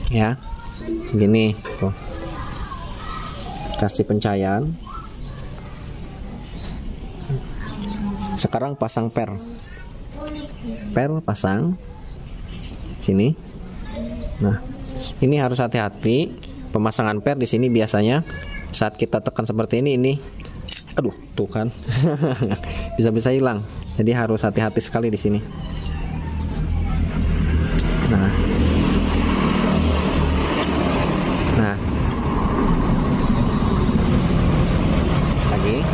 Ya, segini tuh. Kasih pencahayaan. Sekarang pasang per pasang sini. Nah, ini harus hati-hati pemasangan per di sini. Biasanya saat kita tekan seperti ini aduh, tuh kan. bisa hilang. Jadi harus hati-hati sekali di sini. Nah, lagi.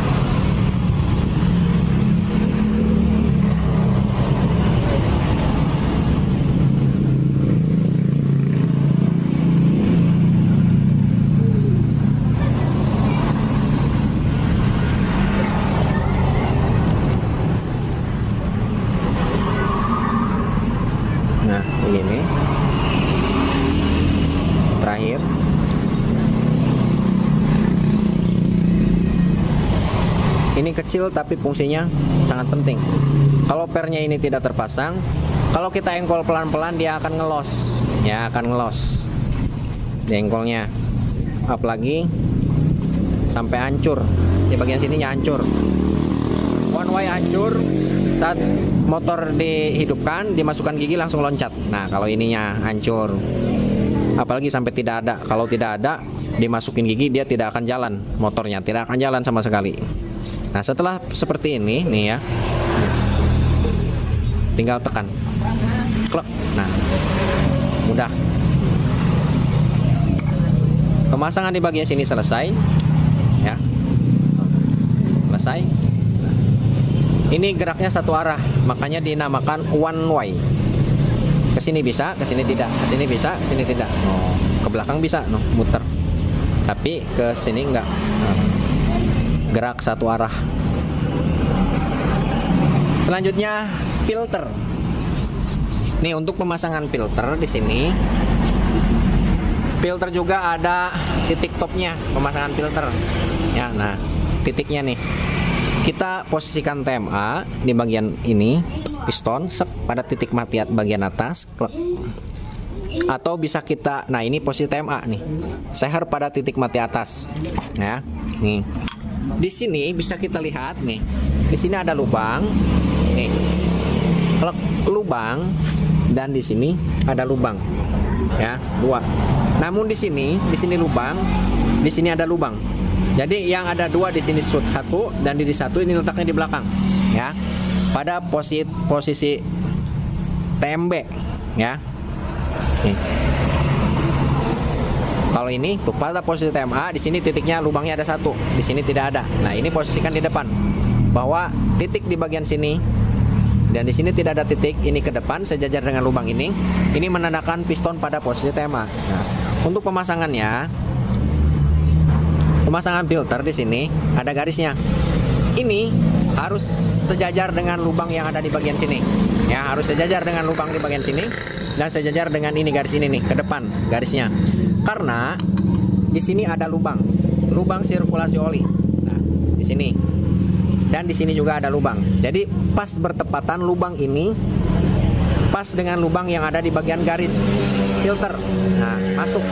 Nah, begini. Terakhir. Ini kecil tapi fungsinya sangat penting. Kalau pernya ini tidak terpasang, kalau kita engkol pelan-pelan dia akan ngelos. Ya, akan ngelos. Di engkolnya. Apalagi sampai hancur. Di bagian sininya hancur. One way hancur. Saat motor dihidupkan, dimasukkan gigi langsung loncat. Nah, kalau ininya hancur. Apalagi sampai tidak ada. Kalau tidak ada, dimasukin gigi dia tidak akan jalan. Motornya tidak akan jalan sama sekali. Nah, setelah seperti ini nih ya, tinggal tekan. Klek. Nah, mudah. Pemasangan di bagian sini selesai, ya, selesai. Ini geraknya satu arah, makanya dinamakan one way. Ke sini bisa, ke sini tidak, ke sini bisa, ke sini tidak. Oh, ke belakang bisa, no, muter. Tapi ke sini enggak. Gerak satu arah. Selanjutnya filter. Nih untuk pemasangan filter di sini. Filter juga ada titik topnya, pemasangan filter. Ya, nah, titiknya nih. Kita posisikan TMA di bagian ini, piston pada titik mati bagian atas, klek. Atau bisa kita, nah ini posisi TMA nih, seher pada titik mati atas, ya. Nih, di sini bisa kita lihat nih, di sini ada lubang, nih, klek, lubang, dan di sini ada lubang, ya, dua. Namun di sini lubang, di sini ada lubang. Jadi yang ada dua di sini satu, dan di satu ini letaknya di belakang, ya, pada posisi TMB, ya. Nih. Kalau ini tuh pada posisi TMA, di sini titiknya lubangnya ada satu, di sini tidak ada. Nah ini posisikan di depan, bahwa titik di bagian sini dan di sini tidak ada titik, ini ke depan sejajar dengan lubang ini menandakan piston pada posisi TMA. Nah, untuk pemasangannya, pemasangan filter di sini ada garisnya. Ini harus sejajar dengan lubang yang ada di bagian sini. Ya, harus sejajar dengan lubang di bagian sini dan sejajar dengan ini garis ini nih ke depan garisnya. Karena di sini ada lubang sirkulasi oli. Nah, di sini. Dan di sini juga ada lubang. Jadi pas bertepatan lubang ini pas dengan lubang yang ada di bagian garis filter. Nah, masuk.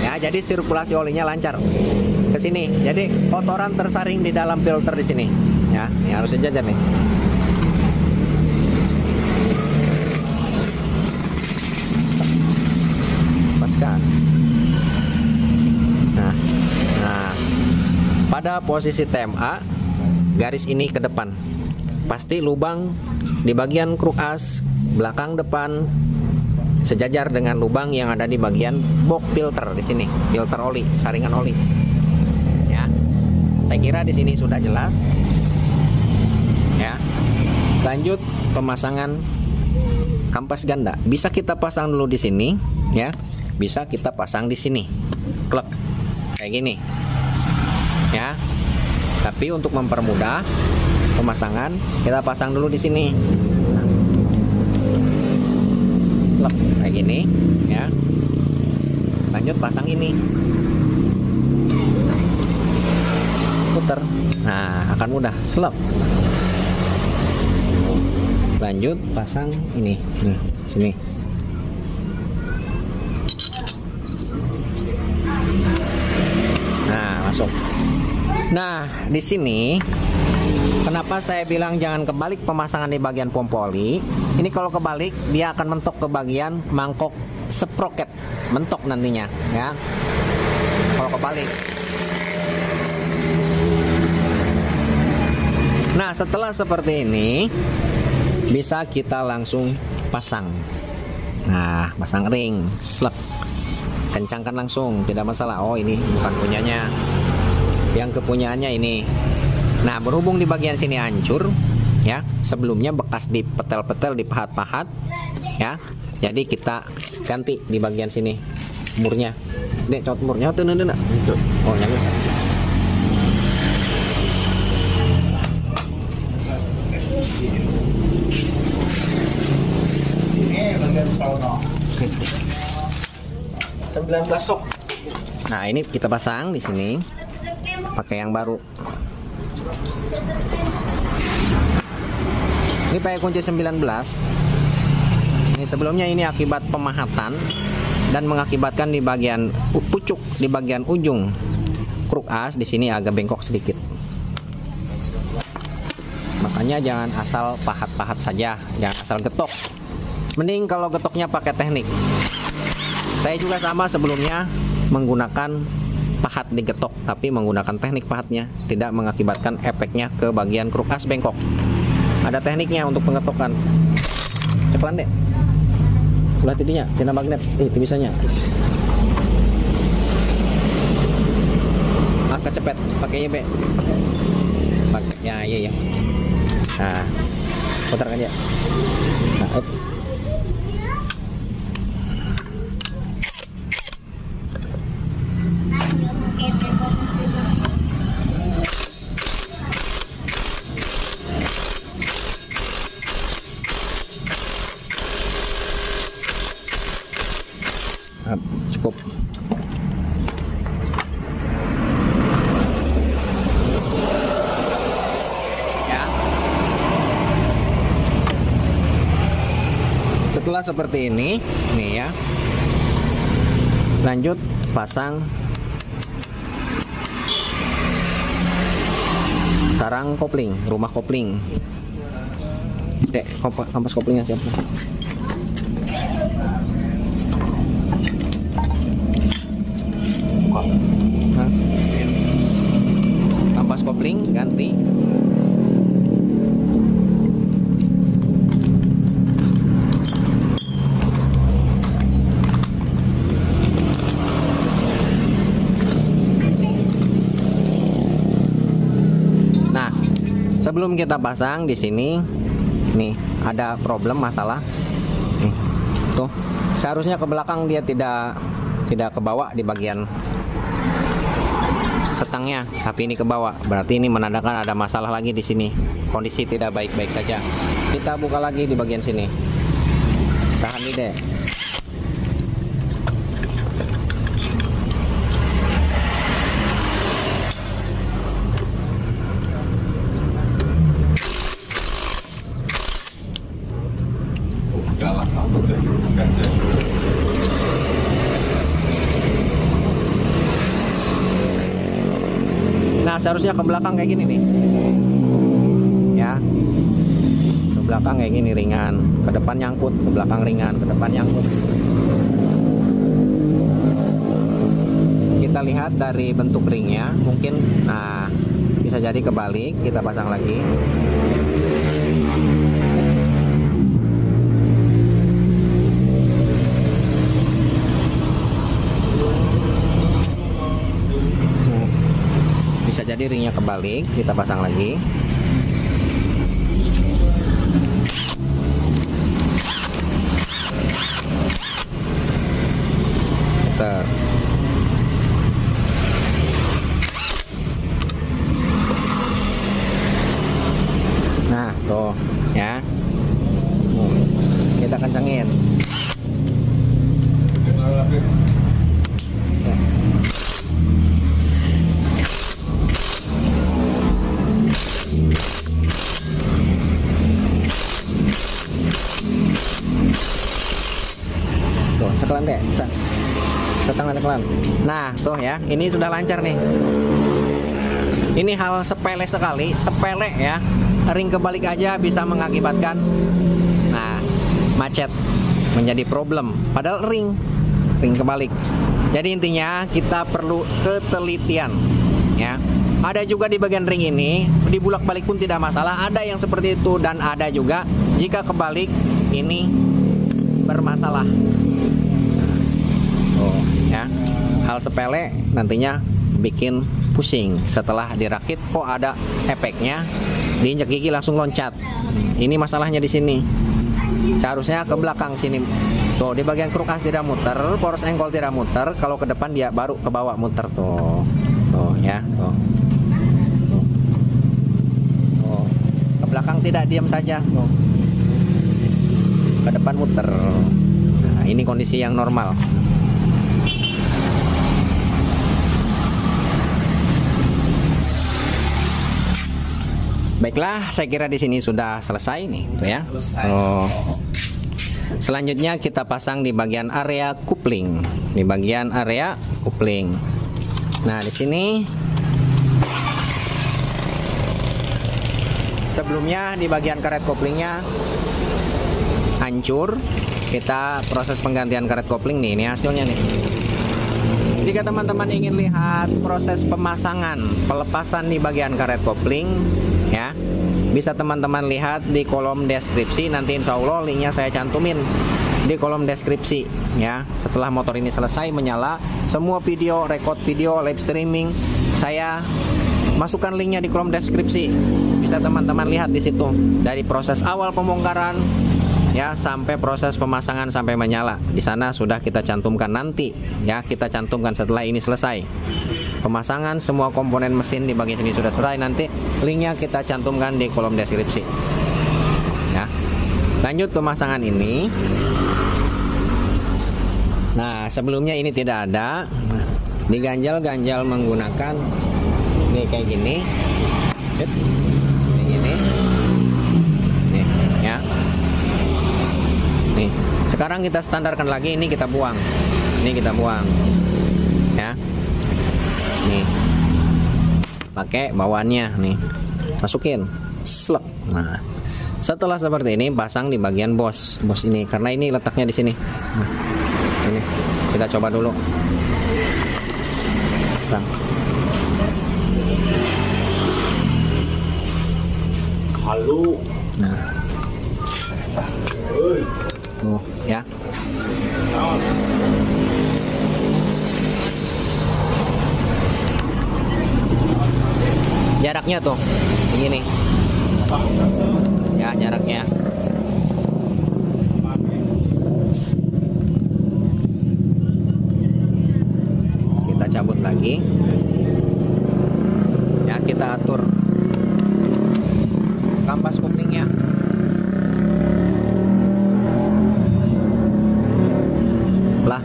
Ya, jadi sirkulasi olinya lancar ke sini. Jadi kotoran tersaring di dalam filter di sini. Ya, ini harus sejajar nih. Paskan. Nah, pada posisi TMA garis ini ke depan. Pasti lubang di bagian kruk as belakang depan sejajar dengan lubang yang ada di bagian box filter di sini, filter oli, saringan oli. Ya, saya kira di sini sudah jelas. Ya, lanjut pemasangan kampas ganda. Bisa kita pasang dulu di sini, ya. Bisa kita pasang di sini, klek, kayak gini. Ya, tapi untuk mempermudah pemasangan, kita pasang dulu di sini. Kayak gini, ya. Lanjut pasang ini, putar. Nah, akan mudah, slap. Lanjut pasang ini, nih, sini. Nah, masuk. Nah, di sini kenapa saya bilang jangan kebalik pemasangan di bagian pompa oli? Ini kalau kebalik dia akan mentok ke bagian mangkok sproket, mentok nantinya, ya. Kalau kebalik. Nah, setelah seperti ini bisa kita langsung pasang. Nah, pasang ring, slep. Kencangkan langsung, tidak masalah. Oh, ini bukan punyanya. Yang kepunyaannya ini. Nah, berhubung di bagian sini hancur, ya, sebelumnya bekas dipetel-petel, dipahat-pahat, ya. Jadi kita ganti di bagian sini murnya. Dek, cot murnya tuh nena. Oh, nyangkut. Sini bagian sono. 19 sok. Nah, ini kita pasang di sini pakai yang baru. Ini pakai kunci 19. Ini sebelumnya ini akibat pemahatan dan mengakibatkan di bagian pucuk, di bagian ujung kruk as di sini agak bengkok sedikit. Makanya jangan asal pahat-pahat saja, jangan asal getok. Mending kalau getoknya pakai teknik. Saya juga sama sebelumnya menggunakan pahat digetok, tapi menggunakan teknik pahatnya, tidak mengakibatkan efeknya ke bagian kruk as bengkok. Ada tekniknya untuk pengetokan. Cepetan deh. Ulah tidinya, tina magnet. Itu bisanya. kecepet pakainya be. Ya iya. Nah, putarkan aja. Nah, up. Cukup. Ya. Setelah seperti ini, nih ya. Lanjut pasang sarang kopling, rumah kopling. Dek, kampas koplingnya siapa? Kampas kopling ganti. Nah, sebelum kita pasang di sini, nih ada problem masalah. Nih, tuh seharusnya ke belakang dia tidak ke bawah di bagian setangnya, tapi ini ke bawah. Berarti ini menandakan ada masalah lagi di sini. Kondisi tidak baik-baik saja. Kita buka lagi di bagian sini. Tahan nih deh. Nah, seharusnya ke belakang kayak gini nih. Ya. Ke belakang kayak gini ringan, ke depan nyangkut, ke belakang ringan, ke depan nyangkut. Kita lihat dari bentuk ringnya, mungkin nah bisa jadi kebalik, kita pasang lagi. Jadi ringnya kebalik, kita pasang lagi. Putar. Nah, tuh ya. Kita kencengin. Cekelan deh, cekelan. Nah, tuh ya, ini sudah lancar nih. Ini hal sepele sekali, sepele ya. Ring kebalik aja bisa mengakibatkan macet, menjadi problem. Padahal ring kebalik. Jadi intinya kita perlu ketelitian ya. Ada juga di bagian ring ini, dibulak-balik pun tidak masalah. Ada yang seperti itu dan ada juga jika kebalik ini bermasalah. Oh, ya. Hal sepele nantinya bikin pusing. Setelah dirakit kok ada efeknya, diinjak gigi langsung loncat. Ini masalahnya di sini. Seharusnya ke belakang sini. Tuh, di bagian kruk as tidak muter, poros engkol tidak muter, kalau ke depan dia baru ke bawah muter tuh. Tuh ya, tuh. Tuh. Ke belakang tidak, diam saja, tuh. Ke depan muter. Nah, ini kondisi yang normal. Baiklah, saya kira di sini sudah selesai nih, tuh ya. Oh. Selanjutnya kita pasang di bagian area kupling. Di bagian area kupling. Nah, di sini sebelumnya di bagian karet koplingnya hancur. Kita proses penggantian karet kopling nih, ini hasilnya nih. Jika teman-teman ingin lihat proses pemasangan, pelepasan di bagian karet kopling ya, bisa teman-teman lihat di kolom deskripsi. Nanti insya Allah linknya saya cantumin di kolom deskripsi ya. Setelah motor ini selesai menyala, semua video, record video, live streaming, saya masukkan linknya di kolom deskripsi. Bisa teman-teman lihat di situ dari proses awal pembongkaran ya sampai proses pemasangan sampai menyala. Di sana sudah kita cantumkan nanti ya, kita cantumkan setelah ini selesai. Pemasangan semua komponen mesin di bagian sini sudah selesai, nanti linknya kita cantumkan di kolom deskripsi. Ya. Lanjut pemasangan ini. Nah, sebelumnya ini tidak ada. Diganjal-ganjal menggunakan ini kayak gini. Kayak gini. Nih, ya. Nih, sekarang kita standarkan lagi, ini kita buang. Ini kita buang. Ya. Nih. Pakai bawaannya nih. Masukin. Slep. Nah, setelah seperti ini pasang di bagian bos ini karena ini letaknya di sini. Nah, ini kita coba dulu. Bang. Halo. Nah. Ya. Jaraknya tuh begini. Ya, jaraknya. Kita cabut lagi. Ya, kita atur kampas koplingnya. Lah.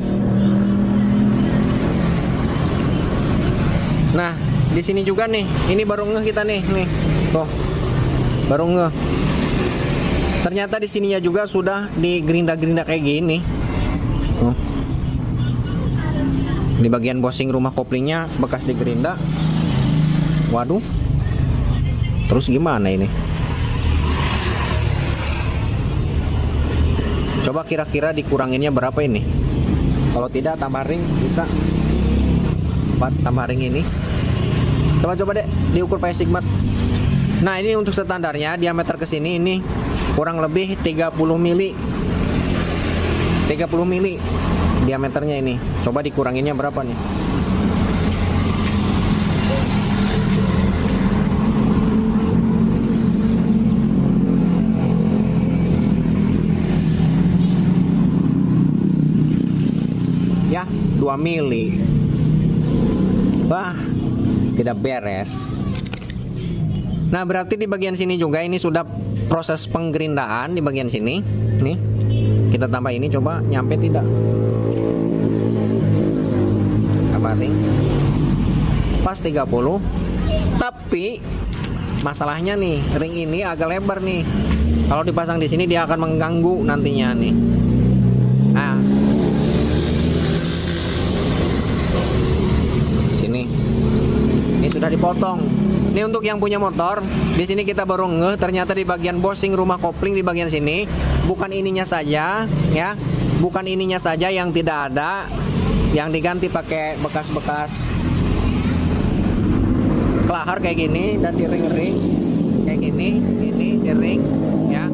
Nah, di sini juga nih. Ini baru ngeh kita nih. Tuh. Baru ngeh. Ternyata di sininya juga sudah digerinda-gerinda kayak gini. Di bagian bosing rumah koplingnya bekas digerinda. Waduh. Terus gimana ini? Coba kira-kira dikuranginnya berapa ini? Kalau tidak tambah ring bisa. Tambah ring ini. Coba deh diukur pakai sigmat. Nah, ini untuk standarnya diameter ke sini ini kurang lebih 30 mili. 30 mili diameternya ini. Coba dikuranginnya berapa nih? Ya, 2 mili. Wah, tidak beres. Nah, berarti di bagian sini juga ini sudah proses penggerindaan di bagian sini. Nih, kita tambah ini, coba nyampe tidak? Tambah ring. Pas 30. Tapi masalahnya nih, ring ini agak lebar nih. Kalau dipasang di sini dia akan mengganggu nantinya nih. Nah, sini. Ini sudah dipotong. Ini untuk yang punya motor. Di sini kita baru ngeh ternyata di bagian bosing rumah kopling di bagian sini bukan ininya saja ya. Bukan ininya saja yang tidak ada, yang diganti pakai bekas-bekas kelahar kayak gini dan di ring-ring kayak gini, ini di ring ya.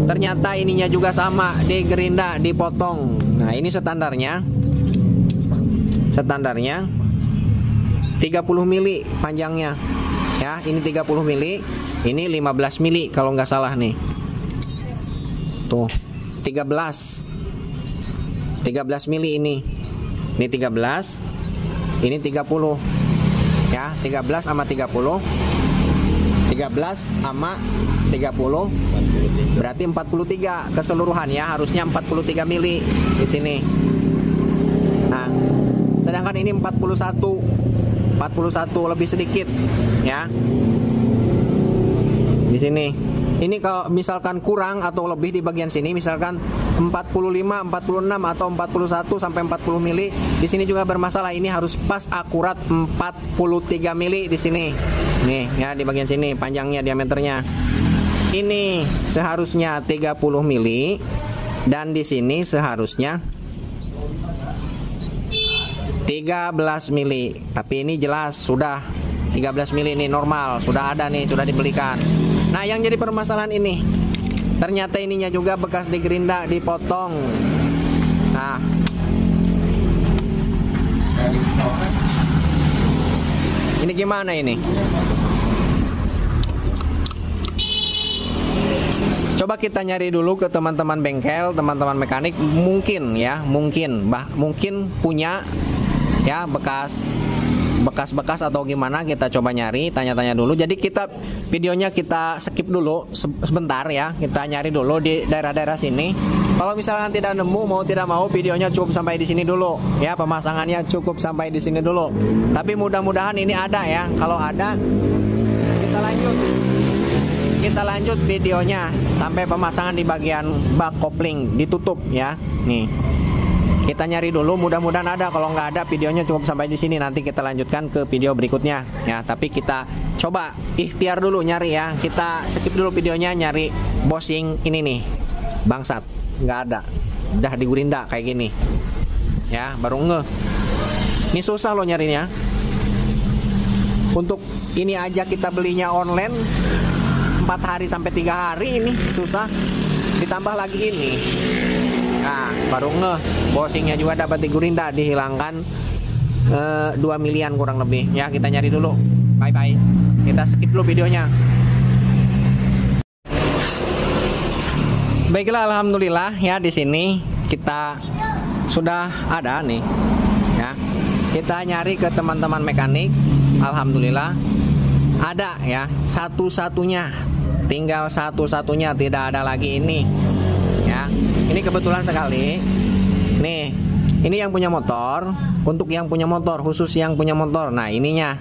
Ternyata ininya juga sama, digerinda, dipotong. Nah, ini standarnya 30 mili panjangnya. Ya, ini 30 mili, ini 15 mili kalau nggak salah nih. Tuh, 13 mili ini. Ini 13, ini 30. Ya, 13 sama 30. 13 sama 30 berarti 43 keseluruhan ya, harusnya 43 mili di sini. Nah, sedangkan ini 41 lebih sedikit ya. Di sini. Ini kalau misalkan kurang atau lebih di bagian sini, misalkan 45, 46 atau 41 sampai 40 mili, di sini juga bermasalah. Ini harus pas akurat 43 mili di sini. Nih ya, di bagian sini panjangnya, diameternya. Ini seharusnya 30 mili dan di sini seharusnya 13 mili. Tapi ini jelas sudah 13 mili, ini normal, sudah ada nih, sudah dibelikan. Nah, yang jadi permasalahan ini, ternyata ininya juga bekas digerinda, dipotong. Nah, Ini gimana ini? Coba kita nyari dulu ke teman-teman bengkel, teman-teman mekanik, mungkin mungkin punya ya bekas atau gimana, kita coba nyari, tanya-tanya dulu. Jadi videonya kita skip dulu sebentar ya, kita nyari dulu di daerah-daerah sini. Kalau misalkan tidak nemu, mau tidak mau videonya cukup sampai di sini dulu ya, pemasangannya cukup sampai di sini dulu. Tapi mudah-mudahan ini ada ya. Kalau ada, kita lanjut videonya sampai pemasangan di bagian bak kopling ditutup ya. Nih, kita nyari dulu, mudah-mudahan ada. Kalau nggak ada, videonya cukup sampai di sini. Nanti kita lanjutkan ke video berikutnya ya. Tapi kita coba ikhtiar dulu nyari ya. Kita skip dulu videonya, nyari bushing ini nih, bangsat, nggak ada. Udah di Gurinda kayak gini ya, baru ngeh. Ini susah loh nyarinya. Untuk ini aja kita belinya online 4 hari sampai 3 hari, ini susah. Ditambah lagi ini. Nah, baru ngeh, bushingnya juga dapat di Gurinda, dihilangkan 2 milian kurang lebih. Ya, kita nyari dulu. Bye-bye. Kita skip dulu videonya. Baiklah, alhamdulillah ya, di sini kita sudah ada nih. Ya. Kita nyari ke teman-teman mekanik. Alhamdulillah ada ya, satu-satunya. Tinggal satu-satunya, tidak ada lagi ini. Ya, ini kebetulan sekali. Nih, ini yang punya motor. Untuk yang punya motor, khusus yang punya motor. Nah, ininya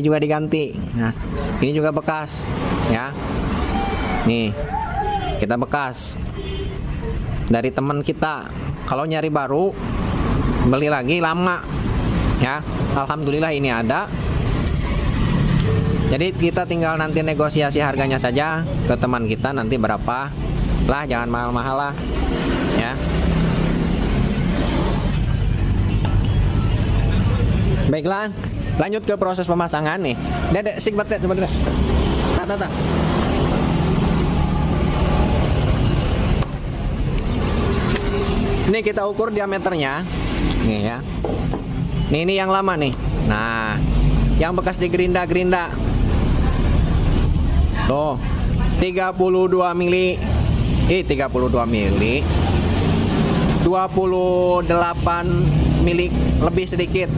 juga diganti. Nah, ini juga bekas. Ya, nih, kita bekas dari teman kita. Kalau nyari baru, beli lagi lama. Ya, alhamdulillah ini ada. Jadi kita tinggal nanti negosiasi harganya saja ke teman kita, nanti berapa lah, jangan mahal-mahal lah ya. Baiklah, lanjut ke proses pemasangan nih. Dedek sikbat coba deh. Tata. Ini kita ukur diameternya. Nih ya. Ini yang lama nih. Nah, yang bekas di gerinda. Tuh, 32 mili. 32 mili. 28 mili lebih sedikit.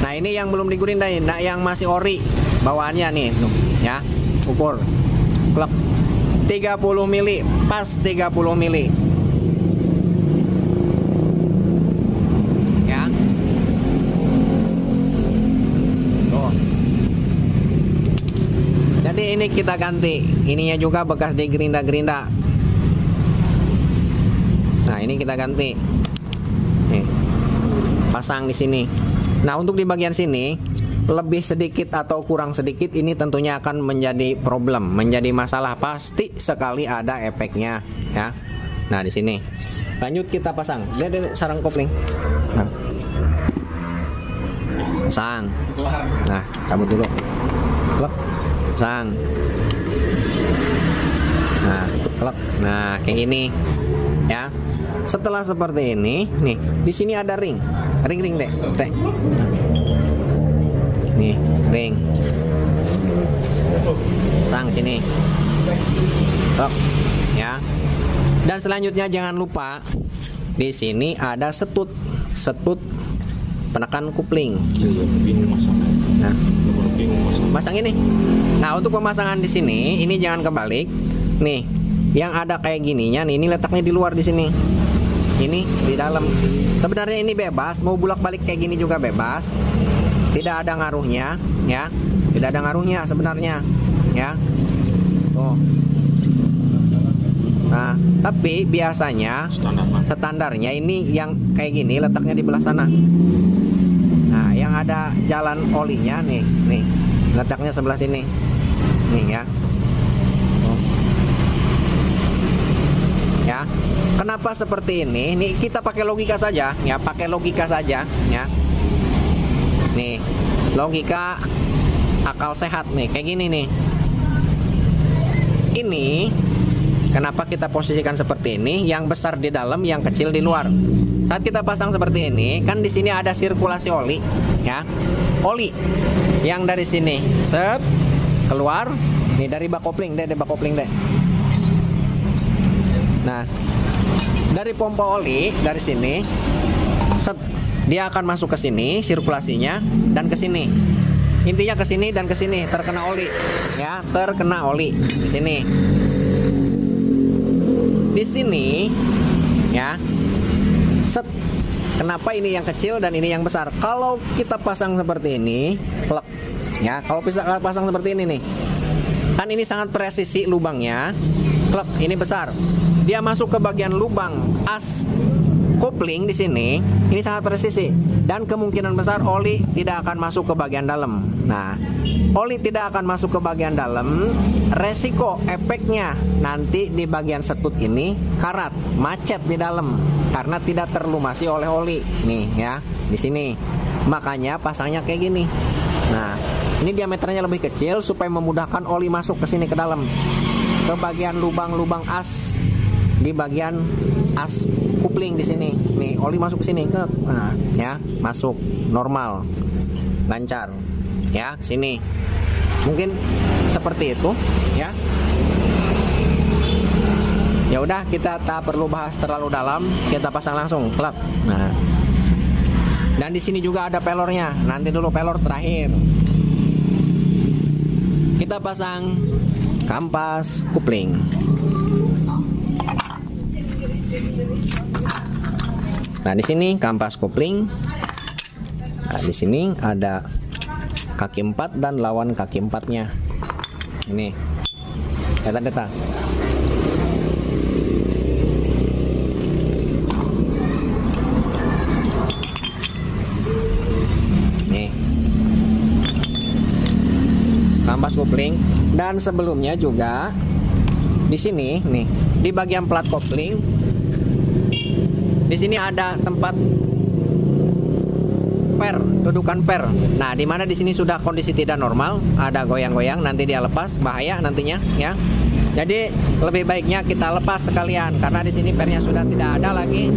Nah, ini yang belum digerindain. Nah, yang masih ori bawaannya nih, tuh, ya. Ukur. Klep. 30 mili, pas 30 mili. Ya. Tuh. Jadi ini kita ganti. Ininya juga bekas di gerinda. Nah, ini kita ganti. Nih. Pasang di sini. Nah, untuk di bagian sini lebih sedikit atau kurang sedikit, ini tentunya akan menjadi problem, menjadi masalah, pasti sekali ada efeknya ya. Nah, di sini lanjut kita pasang. Lihat sarang kopling. Nah. Pasang. Nah, cabut dulu. Klep. Pasang. Nah, klep. Nah, kayak gini ya. Setelah seperti ini, nih, di sini ada ring deh. Nih, ring. Pasang sini. Stop. Ya. Dan selanjutnya jangan lupa di sini ada setut penekan kupling. Nah, masang ini. Nah, untuk pemasangan di sini, ini jangan kebalik. Nih, yang ada kayak gininya, nih, ini letaknya di luar di sini. Ini di dalam. Sebenarnya ini bebas, mau bulak-balik kayak gini juga bebas. Tidak ada ngaruhnya, ya. Tidak ada ngaruhnya sebenarnya, ya. Tuh. Nah, tapi biasanya standarnya ini yang kayak gini letaknya di belah sana. Nah, yang ada jalan olinya nih, letaknya sebelah sini. Nih ya. Tuh. Ya. Kenapa seperti ini? Nih kita pakai logika saja, ya, pakai logika saja, ya. Nih, logika akal sehat nih, kayak gini nih. Ini kenapa kita posisikan seperti ini? Yang besar di dalam, yang kecil di luar. Saat kita pasang seperti ini, kan di sini ada sirkulasi oli, ya. Oli Yang dari sini, set, keluar. Nih dari bak kopling deh, Nah, dari pompa oli dari sini, set, dia akan masuk ke sini, sirkulasinya, dan ke sini. Intinya ke sini dan ke sini, terkena oli, ya, terkena oli di sini. Di sini, ya, set. Kenapa ini yang kecil dan ini yang besar? Kalau kita pasang seperti ini, plek, ya, kalau bisa pasang seperti ini nih. Kan ini sangat presisi lubangnya. Klep, ini besar. Dia masuk ke bagian lubang as kopling di sini. Ini sangat presisi dan kemungkinan besar oli tidak akan masuk ke bagian dalam. Nah, oli tidak akan masuk ke bagian dalam. Resiko efeknya nanti di bagian setut ini karat, macet di dalam karena tidak terlumasi oleh oli. Nih ya, di sini. Makanya pasangnya kayak gini. Nah, ini diameternya lebih kecil supaya memudahkan oli masuk ke sini ke dalam. Ke bagian lubang-lubang as di bagian as kupling di sini. Nih, oli masuk ke sini ke. Nah, ya, masuk normal. Lancar. Ya, sini. Mungkin seperti itu, ya. Ya udah, kita tak perlu bahas terlalu dalam, kita pasang langsung, klak. Nah. Dan di sini juga ada pelornya. Nanti dulu pelor terakhir. Kita pasang kampas kupling. Nah, di sini kampas kupling. Nah, di sini ada kaki 4 dan lawan kaki 4-nya. Ini. Data. Kampas kopling. Dan sebelumnya juga di sini nih, di bagian plat kopling, di sini ada tempat per, dudukan per. Nah, di mana di sini sudah kondisi tidak normal, ada goyang-goyang, nanti dia lepas, bahaya nantinya, ya. Jadi lebih baiknya kita lepas sekalian karena di sini pernya sudah tidak ada lagi.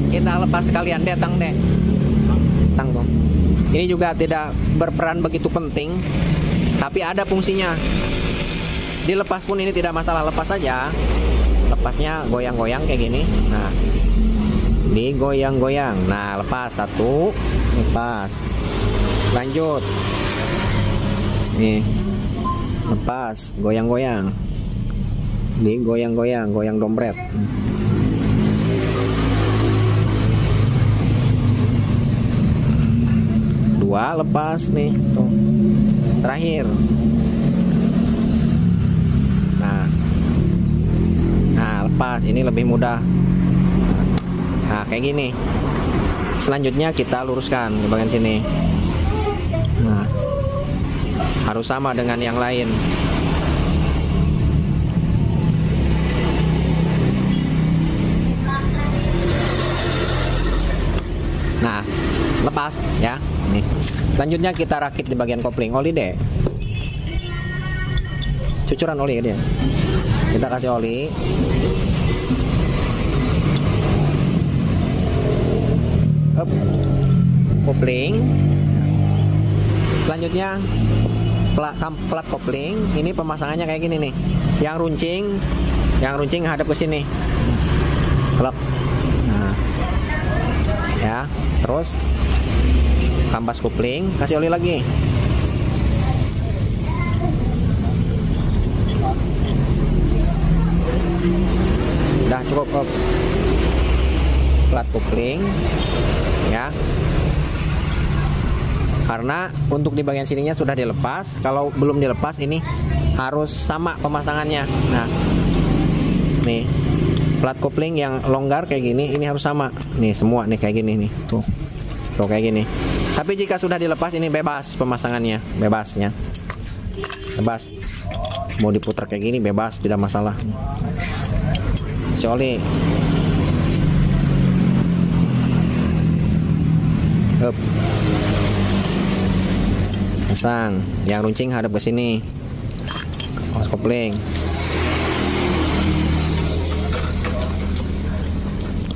Kita lepas sekalian deh, tang deh. Tang dong. Ini juga tidak berperan begitu penting, tapi ada fungsinya. Dilepas pun ini tidak masalah, lepas saja. Lepasnya goyang-goyang kayak gini. Nah, digoyang-goyang. Nah, lepas satu, lepas. Lanjut. Nih, lepas, goyang-goyang. Digoyang-goyang, goyang dompet. Dua, lepas nih. Tuh. Terakhir. Nah, lepas, ini lebih mudah. Nah, kayak gini. Selanjutnya kita luruskan di bagian sini. Nah, harus sama dengan yang lain. Nah, lepas ya. Nih. Selanjutnya kita rakit di bagian kopling. Oli deh. Cucuran oli dia. Kita kasih oli. Up. Kopling. Selanjutnya plat kopling. Ini pemasangannya kayak gini nih. Yang runcing hadap ke sini. Klep. Nah. Ya, terus kampas kopling, kasih oli lagi. Udah cukup. Plat kopling ya, karena untuk di bagian sininya sudah dilepas. Kalau belum dilepas ini harus sama pemasangannya. Nah, nih plat kopling yang longgar kayak gini, ini harus sama nih, semua nih kayak gini nih, tuh kayak gini. Tapi jika sudah dilepas ini bebas pemasangannya, bebas ya, bebas. Mau diputar kayak gini bebas, tidak masalah. Si oli. Up. Pasang, yang runcing hadap ke sini. Kopling.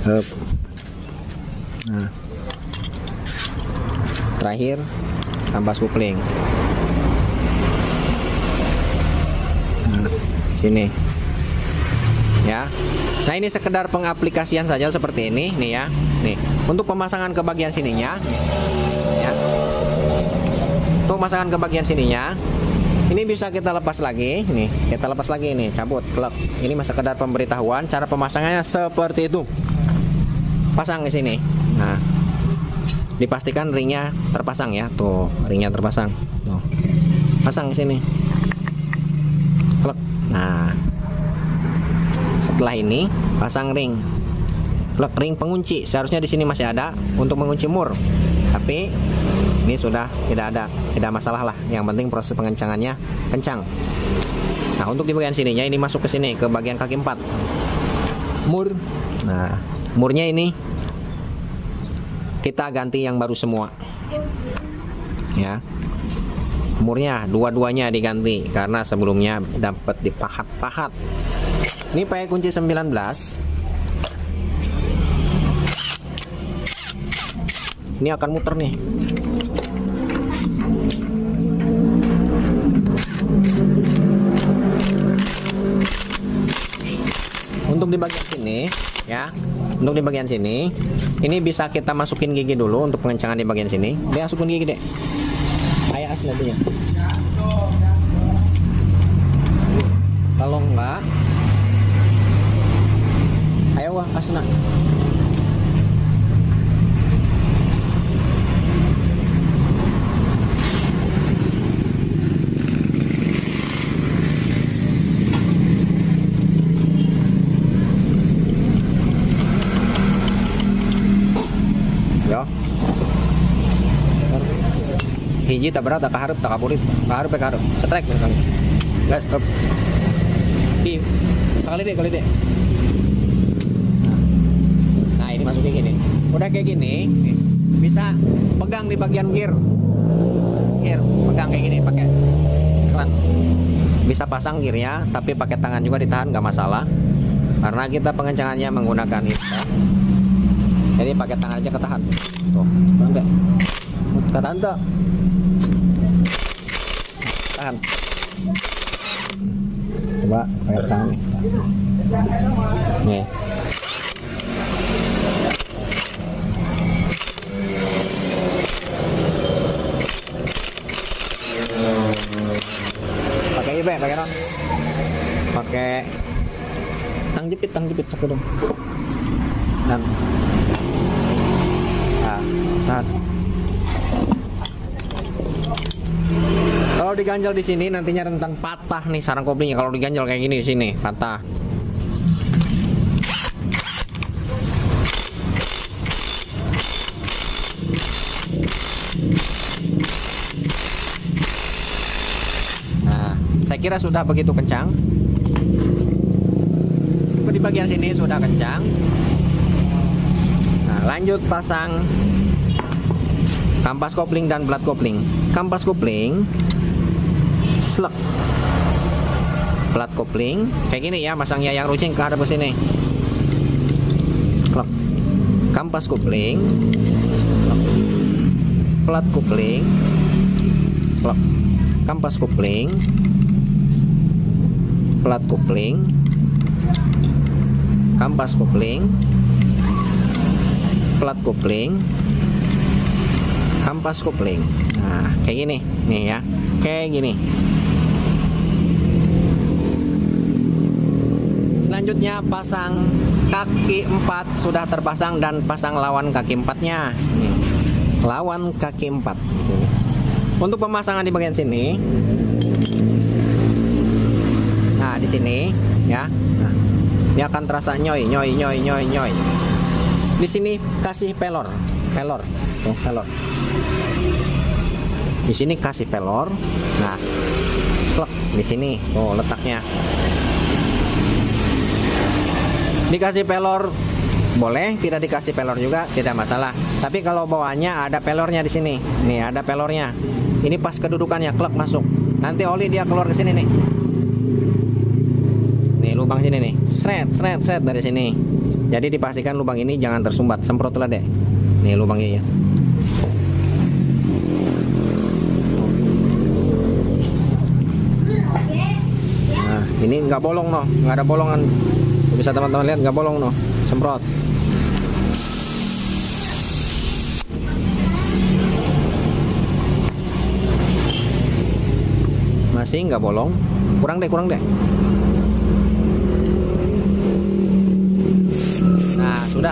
Up. Nah. Terakhir kampas kopling. sini. Ya. Nah, ini sekedar pengaplikasian saja seperti ini nih ya. Nih, untuk pemasangan ke bagian sininya ya. Untuk pemasangan ke bagian sininya ini bisa kita lepas lagi nih, kita lepas lagi nih, cabut, klek. Ini masih sekedar pemberitahuan cara pemasangannya seperti itu. Pasang di sini. Nah, dipastikan ringnya terpasang ya. Tuh, ringnya terpasang. Tuh. Pasang di sini. Klek. Nah, setelah ini pasang ring. Klek, ring pengunci. Seharusnya di sini masih ada untuk mengunci mur. Tapi ini sudah tidak ada, tidak masalah lah. Yang penting proses pengencangannya kencang. Nah, untuk di bagian sininya ini masuk ke sini ke bagian kaki 4. Mur. Nah, murnya ini kita ganti yang baru semua. Ya. Murnya dua-duanya diganti karena sebelumnya dapat dipahat-pahat. Ini pakai kunci 19. Ini akan muter nih. Untuk di bagian sini ya, untuk di bagian sini ini bisa kita masukin gigi dulu untuk pengencangan di bagian sini. Dia masukin gigi deh. Kayak asli nantinya. Kalau enggak, ayo wah asna. Hiji tak berat, tak kaharep, tak kaburit, kaharep, kaharep, setrek misalnya. Gas up. Sekali deh, kali deh. Nah, ini masuk kayak gini. Udah kayak gini, nih, bisa pegang di bagian gear. Gear, pegang kayak gini pakai sekelan. Bisa pasang gearnya, tapi pakai tangan juga ditahan, nggak masalah. Karena kita pengencangannya menggunakan ini. Jadi pakai tangan aja ketahan. Tuh, enggak. Ketahan tuh. Tahan. Coba pakai tangan nih. Pakai ibe, pakai non. Pakai tang jepit sakit dong. Dan tahan. Kalau diganjal di sini nantinya rentan patah nih sarang koplingnya. Kalau diganjal kayak gini di sini patah. Nah, saya kira sudah begitu kencang. Di bagian sini sudah kencang. Nah, lanjut pasang kampas kopling dan plat kopling. Kampas kopling slek, plat kopling kayak gini ya, masangnya yang rucing ke hadap ke sini. Klek. Kampas kopling, plat kopling, klek. Kampas kopling, plat kopling, kampas kopling, plat kopling, kampas kopling. Nah, kayak gini nih ya, kayak gini. Selanjutnya pasang kaki 4 sudah terpasang dan pasang lawan kaki 4-nya. Nih, lawan kaki 4 di sini. Untuk pemasangan di bagian sini. Nah, di sini ya. Nah, ini akan terasa nyoy. Di sini kasih pelor. Tuh, pelor. Di sini kasih pelor. Nah, plek di sini. Oh, letaknya. Dikasih pelor boleh, tidak dikasih pelor juga tidak masalah. Tapi kalau bawahnya ada pelornya di sini. Nih, ada pelornya. Ini pas kedudukannya, klek masuk. Nanti oli dia keluar ke sini nih. Nih, lubang sini nih. Sret dari sini. Jadi dipastikan lubang ini jangan tersumbat. Semprotlah deh. Nih lubangnya ya. Nah, Ini nggak bolong noh, nggak ada bolongan. Bisa teman-teman lihat nggak bolong noh, semprot. Masih nggak bolong, kurang deh. Nah sudah.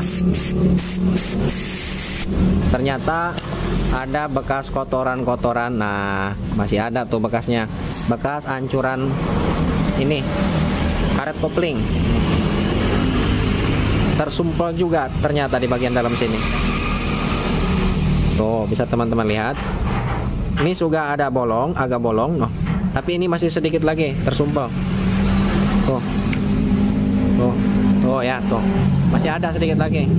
Ternyata ada bekas kotoran-kotoran. Nah masih ada tuh bekasnya, bekas ancuran ini karet kopling. Tersumpel juga ternyata di bagian dalam sini. Tuh bisa teman-teman lihat. Ini sudah ada bolong, agak bolong, noh. Tapi ini masih sedikit lagi tersumpel. Tuh, ya tuh, masih ada sedikit lagi.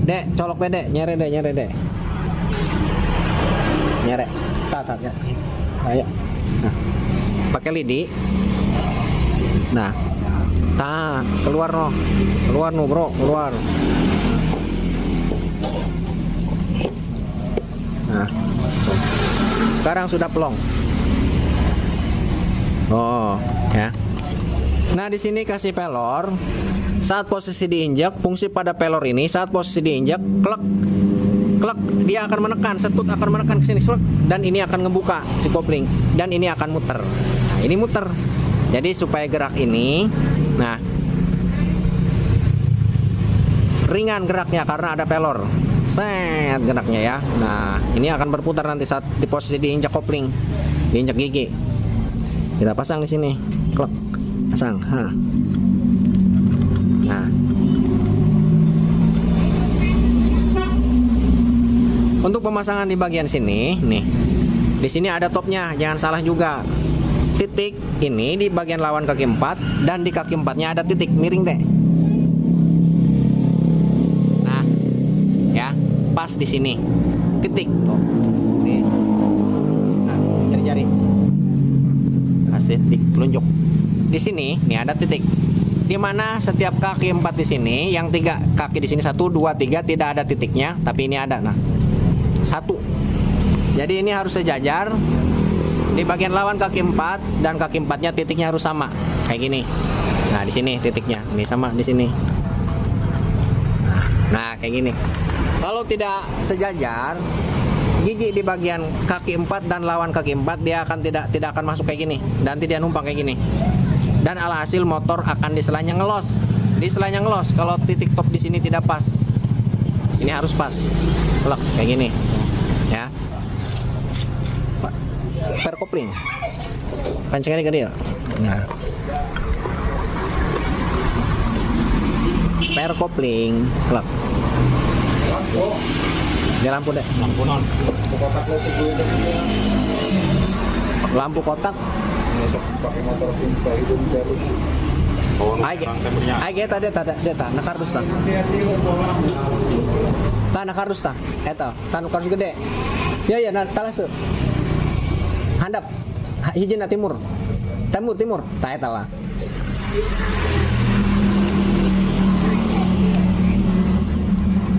Dek, colok dek, nyere dek. Nyere, tak ya. Ayo. Nah, pakai lidi. Nah, keluar no bro, keluar. Nah, tuh. Sekarang sudah plong. Oh, ya. Nah, di sini kasih pelor. Saat posisi diinjak, fungsi pada pelor ini saat posisi diinjak, klek, dia akan menekan, setut akan menekan ke sini, dan ini akan ngebuka si kopling, dan ini akan muter. Nah, ini muter. Jadi supaya gerak ini, nah, ringan geraknya karena ada pelor. Set geraknya ya. Nah, ini akan berputar nanti saat di posisi diinjak kopling, diinjak gigi. Kita pasang di sini, klek, pasang. Nah, untuk pemasangan di bagian sini, nih, di sini ada topnya, jangan salah juga. Titik ini di bagian lawan kaki 4 dan di kaki 4-nya ada titik miring deh. Nah, ya, pas di sini, titik tuh. Nih, nah, jari-jari. Kasih titik telunjuk. Di sini, nih ada titik. Di mana setiap kaki 4 di sini, yang 3 kaki di sini 1, 2, 3 tidak ada titiknya, tapi ini ada. Nah, 1. Jadi ini harus sejajar. Di bagian lawan kaki 4 dan kaki 4-nya titiknya harus sama, kayak gini. Nah, di sini titiknya, ini sama di sini. Nah, kayak gini. Kalau tidak sejajar, gigi di bagian kaki 4 dan lawan kaki 4 dia akan tidak akan masuk kayak gini, dan tidak numpang kayak gini. Dan alhasil motor akan diselanya ngelos. Diselanya ngelos kalau titik top di sini tidak pas. Ini harus pas. Lek kayak gini. Ya. Per kopling. Pancingannya gede ya. Nah. Per kopling, klek. Di lampu deh. Lampu kotak. Pakai motor pintar itu baru. Aige tadi nak kardus tah. Tanah kardus tah. Eta, tanah kardus gede. Ya nah talasu. Handap. Hijina timur. Timur. Tah eta lah.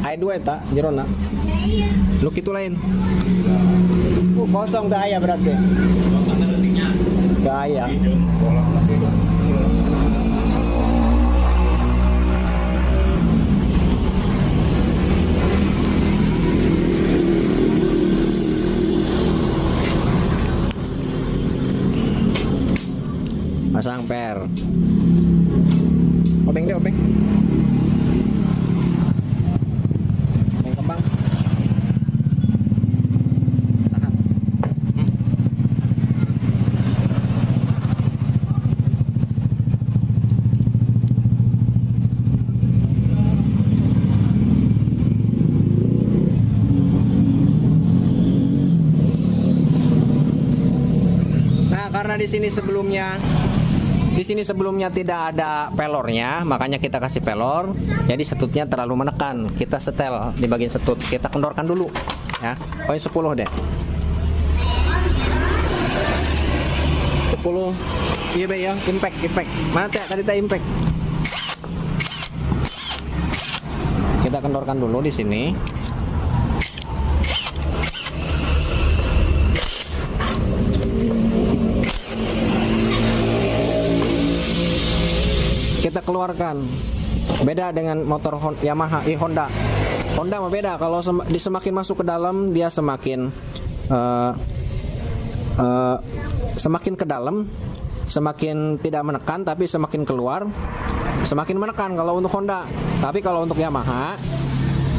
Ai dua eta jerona. Lu kitu lain. Kosong teh aya berarti. Gaya. Pasang per. Obeng deh, obeng. Obeng kembang. Tahan. Nah, karena di sini sebelumnya tidak ada pelornya, makanya kita kasih pelor. Jadi setutnya terlalu menekan. Kita setel di bagian setut. Kita kendorkan dulu, ya. Poin 10 deh. 10. Iya be ya, impact. Mana teh tadi teh impact? Kita kendorkan dulu di sini. kita keluarkan. Beda dengan motor Yamaha, Honda. Honda mah beda. Kalau semakin masuk ke dalam, dia semakin semakin ke dalam, semakin tidak menekan, tapi semakin keluar, semakin menekan kalau untuk Honda. Tapi kalau untuk Yamaha,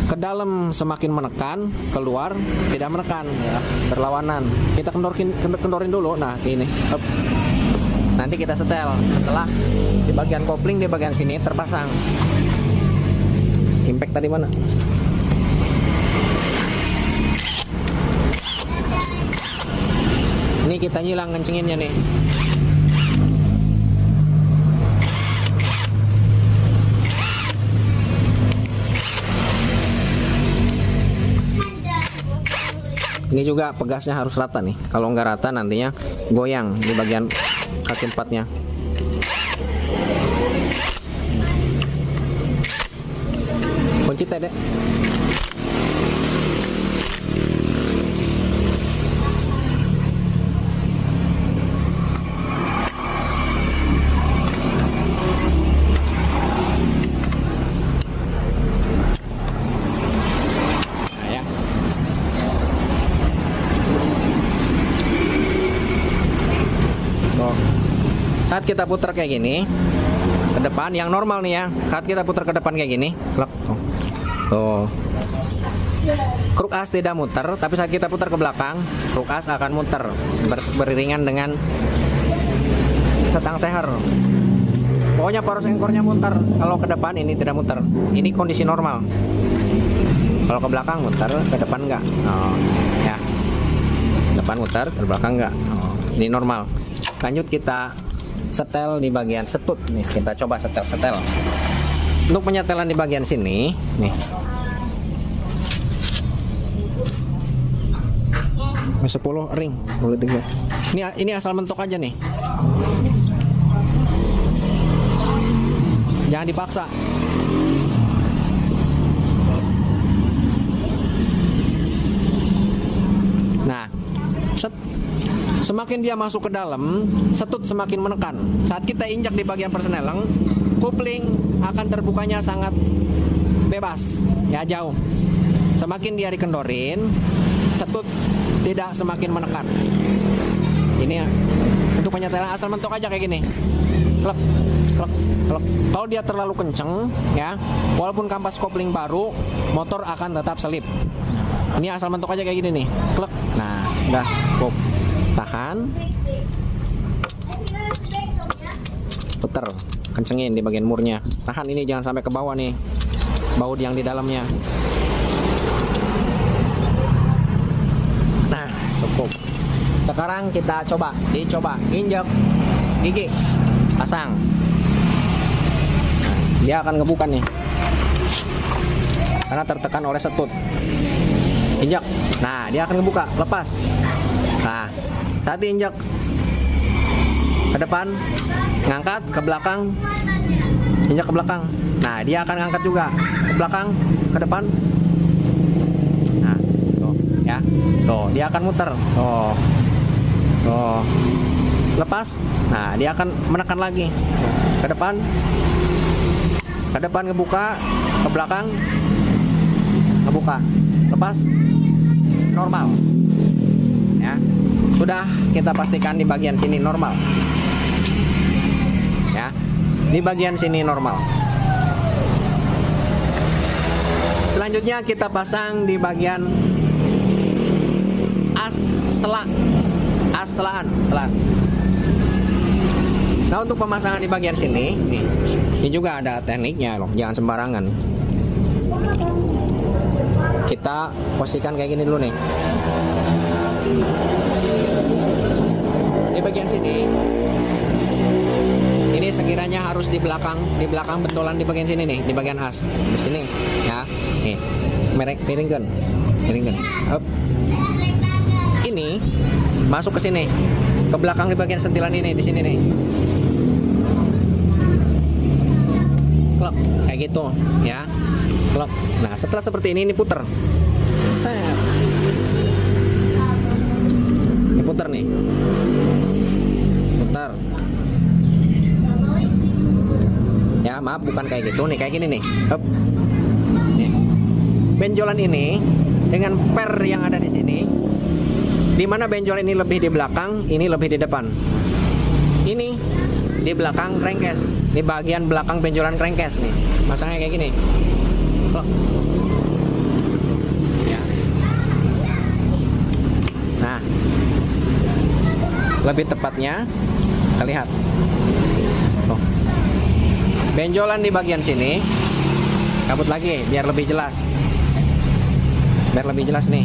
ke dalam semakin menekan, keluar tidak menekan, ya, berlawanan. Kita kendorin dulu. Nah, ini. Nanti kita setel. Setelah di bagian kopling di bagian sini terpasang. Impact tadi mana? Ini kita nyilang ngencenginnya nih. Ini juga pegasnya harus rata nih. Kalau nggak rata nantinya goyang di bagian kaki empatnya. Kunci teh, Dek. Saat kita putar kayak gini ke depan, yang normal nih ya. Saat kita putar ke depan kayak gini, tuh, kruk as tidak muter, tapi saat kita putar ke belakang, kruk as akan muter beriringan dengan setang seher. Pokoknya poros engkornya muter. Kalau ke depan ini tidak muter. Ini kondisi normal. Kalau ke belakang muter, ke depan enggak. Oh, ya. Depan muter, ke belakang enggak. Oh, ini normal. Lanjut kita setel di bagian setut nih, kita coba setel. Untuk penyetelan di bagian sini nih, 10 ring, ini asal mentok aja nih, jangan dipaksa. Nah, semakin dia masuk ke dalam, setut semakin menekan. Saat kita injak di bagian persneling, kopling akan terbukanya sangat bebas, ya, jauh. Semakin dia dikendorin, setut tidak semakin menekan. Ini untuk penyetelan asal mentok aja kayak gini. Klek, klek, klek. Kalau dia terlalu kenceng, ya, walaupun kampas kopling baru, motor akan tetap selip. Ini asal mentok aja kayak gini nih. Klek. Nah, udah, pop. Tahan, puter, kencengin di bagian murnya. Tahan, ini jangan sampai ke bawah nih, baut yang di dalamnya. Nah, cukup. Sekarang kita dicoba injak gigi, pasang. Nah, dia akan ngebuka nih, karena tertekan oleh setut. Injak, nah dia akan ngebuka, lepas. Nah, saat diinjak ke depan, ngangkat ke belakang, injak ke belakang. Nah, dia akan ngangkat juga ke belakang, ke depan. Nah, tuh, ya, tuh, dia akan muter. Tuh, lepas. Nah, dia akan menekan lagi ke depan ngebuka, ke belakang ngebuka, lepas, normal. Ya, sudah kita pastikan di bagian sini normal. Ya, di bagian sini normal. Selanjutnya kita pasang di bagian selaan. Nah, untuk pemasangan di bagian sini, nih, ini juga ada tekniknya loh, jangan sembarangan. Kita posisikan kayak gini dulu nih. Di bagian sini, ini sekiranya harus di belakang bentolan di bagian sini nih, di bagian as, di sini, ya, nih, miringkan, up. Ini masuk ke sini, ke belakang di bagian sentilan ini, di sini nih, klok, kayak gitu, ya, klok. Nah, setelah seperti ini puter, set. Putar nih, putar, Ya, maaf, bukan kayak gitu nih, kayak gini nih. Up. Nih. Benjolan ini dengan per yang ada di sini, di mana benjol ini lebih di belakang, ini lebih di depan. Ini di belakang crankcase, di bagian belakang benjolan crankcase nih, masangnya kayak gini. Loh. Ya. Nah, lebih tepatnya kita lihat. Loh. Benjolan di bagian sini, kabut lagi biar lebih jelas. Biar lebih jelas nih.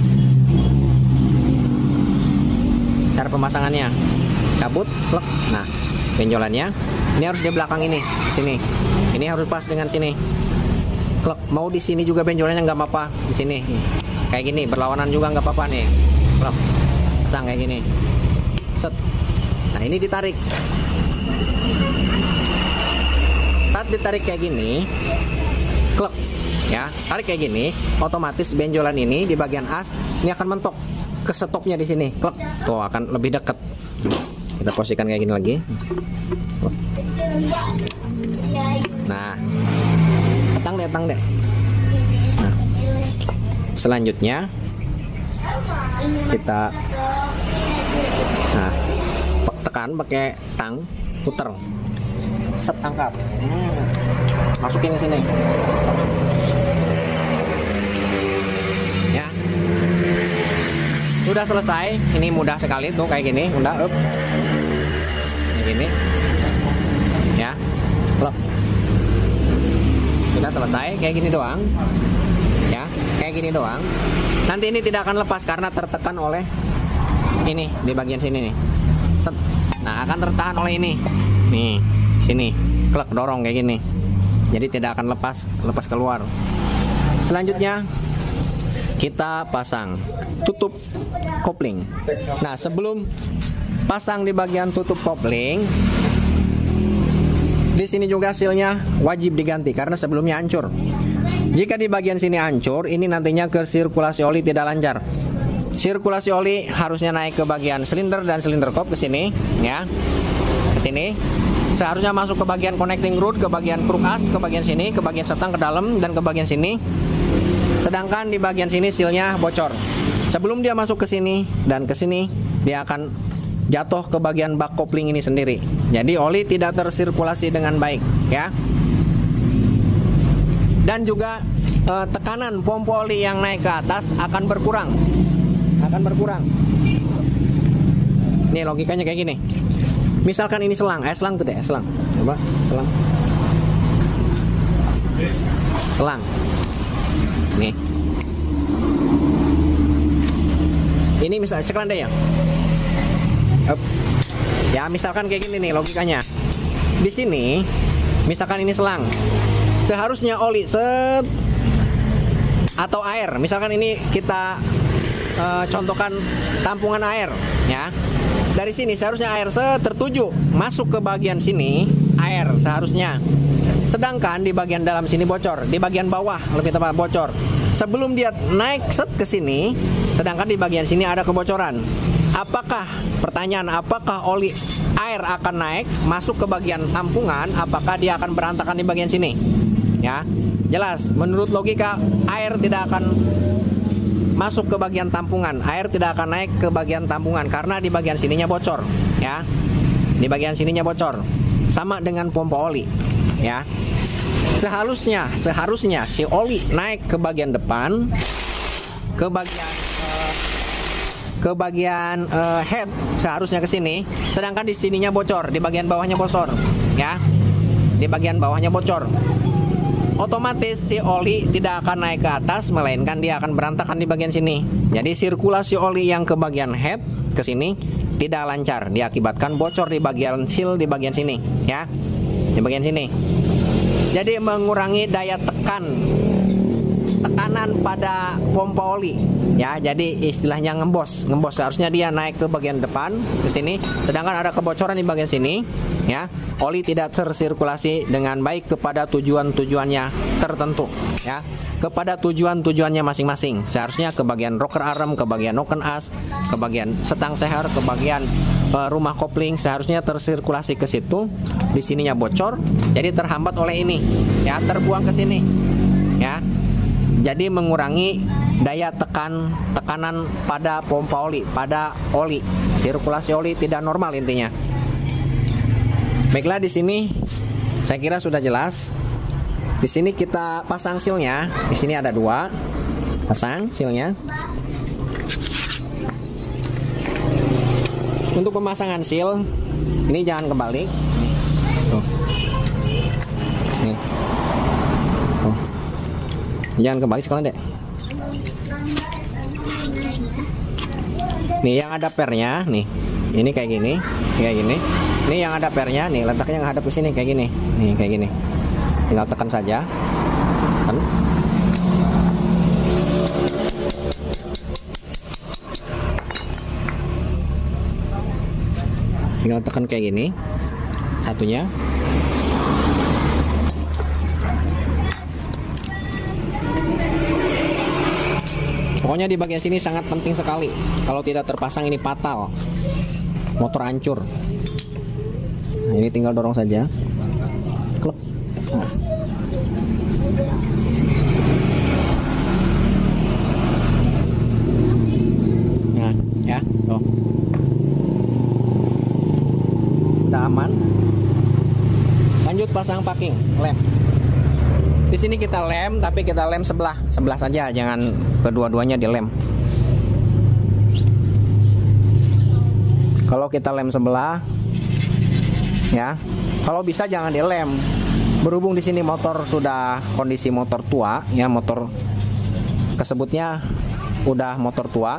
Cara pemasangannya, cabut, plek. Nah, benjolannya ini harus di belakang ini, sini. Ini harus pas dengan sini. Plek. Mau di sini juga benjolannya nggak apa-apa, di sini. Kayak gini, berlawanan juga nggak apa-apa nih. Plek. Pasang kayak gini. Set. Nah, ini ditarik. Saat ditarik kayak gini, klek. Ya, tarik kayak gini, otomatis benjolan ini di bagian as ini akan mentok ke stopnya di sini. Klek. Tuh akan lebih dekat. Kita posisikan kayak gini lagi. Klek. Nah, tang deh. Nah, selanjutnya kita tekan pakai tang, puter, set, angkat, masukin ke sini. Ya, sudah selesai. Ini mudah sekali tuh, kayak gini, udah up, kayak gini, ya, plop. Sudah selesai, kayak gini doang, ya, kayak gini doang. Nanti ini tidak akan lepas karena tertekan oleh ini di bagian sini nih. Set. Nah, akan tertahan oleh ini. Nih, sini. Klek, dorong kayak gini. Jadi tidak akan lepas keluar. Selanjutnya kita pasang tutup kopling. Nah, sebelum pasang di bagian tutup kopling, di sini juga sealnya wajib diganti karena sebelumnya hancur. Jika di bagian sini hancur, ini nantinya ke sirkulasi oli tidak lancar. Sirkulasi oli harusnya naik ke bagian silinder dan silinder kop ke sini, ya, ke sini. Seharusnya masuk ke bagian connecting rod, ke bagian kruk as, ke bagian sini, ke bagian setang, ke dalam, dan ke bagian sini. Sedangkan di bagian sini sealnya bocor. Sebelum dia masuk ke sini dan ke sini, dia akan jatuh ke bagian bak kopling ini sendiri. Jadi oli tidak tersirkulasi dengan baik, ya. Dan juga tekanan pompa oli yang naik ke atas akan berkurang. Nih logikanya kayak gini. Misalkan ini selang tuh deh, selang. Coba, selang. Nih. Ini misal cek landai ya. Ya, misalkan kayak gini nih logikanya. Di sini misalkan ini selang. Seharusnya oli set atau air. Misalkan ini kita contohkan tampungan air, ya. Dari sini seharusnya air tertuju masuk ke bagian sini, air seharusnya. Sedangkan di bagian dalam sini bocor, di bagian bawah lebih tepat bocor. Sebelum dia naik set ke sini, sedangkan di bagian sini ada kebocoran. Apakah oli air akan naik masuk ke bagian tampungan? Apakah dia akan berantakan di bagian sini? Ya, jelas. Menurut logika, air tidak akan masuk ke bagian tampungan, air tidak akan naik ke bagian tampungan karena di bagian sininya bocor, ya. Di bagian sininya bocor. Sama dengan pompa oli, ya. Seharusnya si oli naik ke bagian depan, ke bagian head, seharusnya ke sini, sedangkan di sininya bocor, di bagian bawahnya bocor, ya. Di bagian bawahnya bocor. Otomatis si oli tidak akan naik ke atas, melainkan dia akan berantakan di bagian sini. Jadi sirkulasi oli yang ke bagian head ke sini tidak lancar, diakibatkan bocor di bagian seal di bagian sini, ya, di bagian sini. Jadi mengurangi daya tekanan pada pompa oli, ya. Jadi istilahnya ngembos. Seharusnya dia naik ke bagian depan ke sini, sedangkan ada kebocoran di bagian sini, ya. Oli tidak tersirkulasi dengan baik kepada tujuannya tertentu, ya. Kepada tujuannya masing-masing. Seharusnya ke bagian rocker arm, ke bagian noken as, ke bagian setang seher, ke bagian rumah kopling seharusnya tersirkulasi ke situ, di sininya bocor, jadi terhambat oleh ini, ya, terbuang ke sini, ya. Jadi mengurangi daya tekanan pada pompa oli, pada oli, sirkulasi oli tidak normal intinya. Baiklah, di sini saya kira sudah jelas. Di sini kita pasang silnya, di sini ada 2, pasang silnya. Untuk pemasangan seal, ini jangan kebalik. Tuh. Nih. Tuh. Jangan kebalik sekalian, Dek. Nih yang ada pernya, nih. Ini kayak gini, kayak gini. Ini yang ada pernya, nih letaknya menghadap ke sini kayak gini. Nih kayak gini. Tinggal tekan saja. Tekan. Tinggal tekan kayak gini, satunya. Pokoknya di bagian sini sangat penting sekali. Kalau tidak terpasang ini fatal, motor hancur. Nah, ini tinggal dorong saja. Klep. Nah, ya, tuh. Udah aman. Lanjut pasang packing lem. Di sini kita lem, tapi kita lem sebelah saja, jangan kedua-duanya dilem. Kalau kita lem sebelah, ya, kalau bisa jangan dilem. Berhubung di sini motor sudah kondisi motor tua, ya, motor tersebutnya udah motor tua.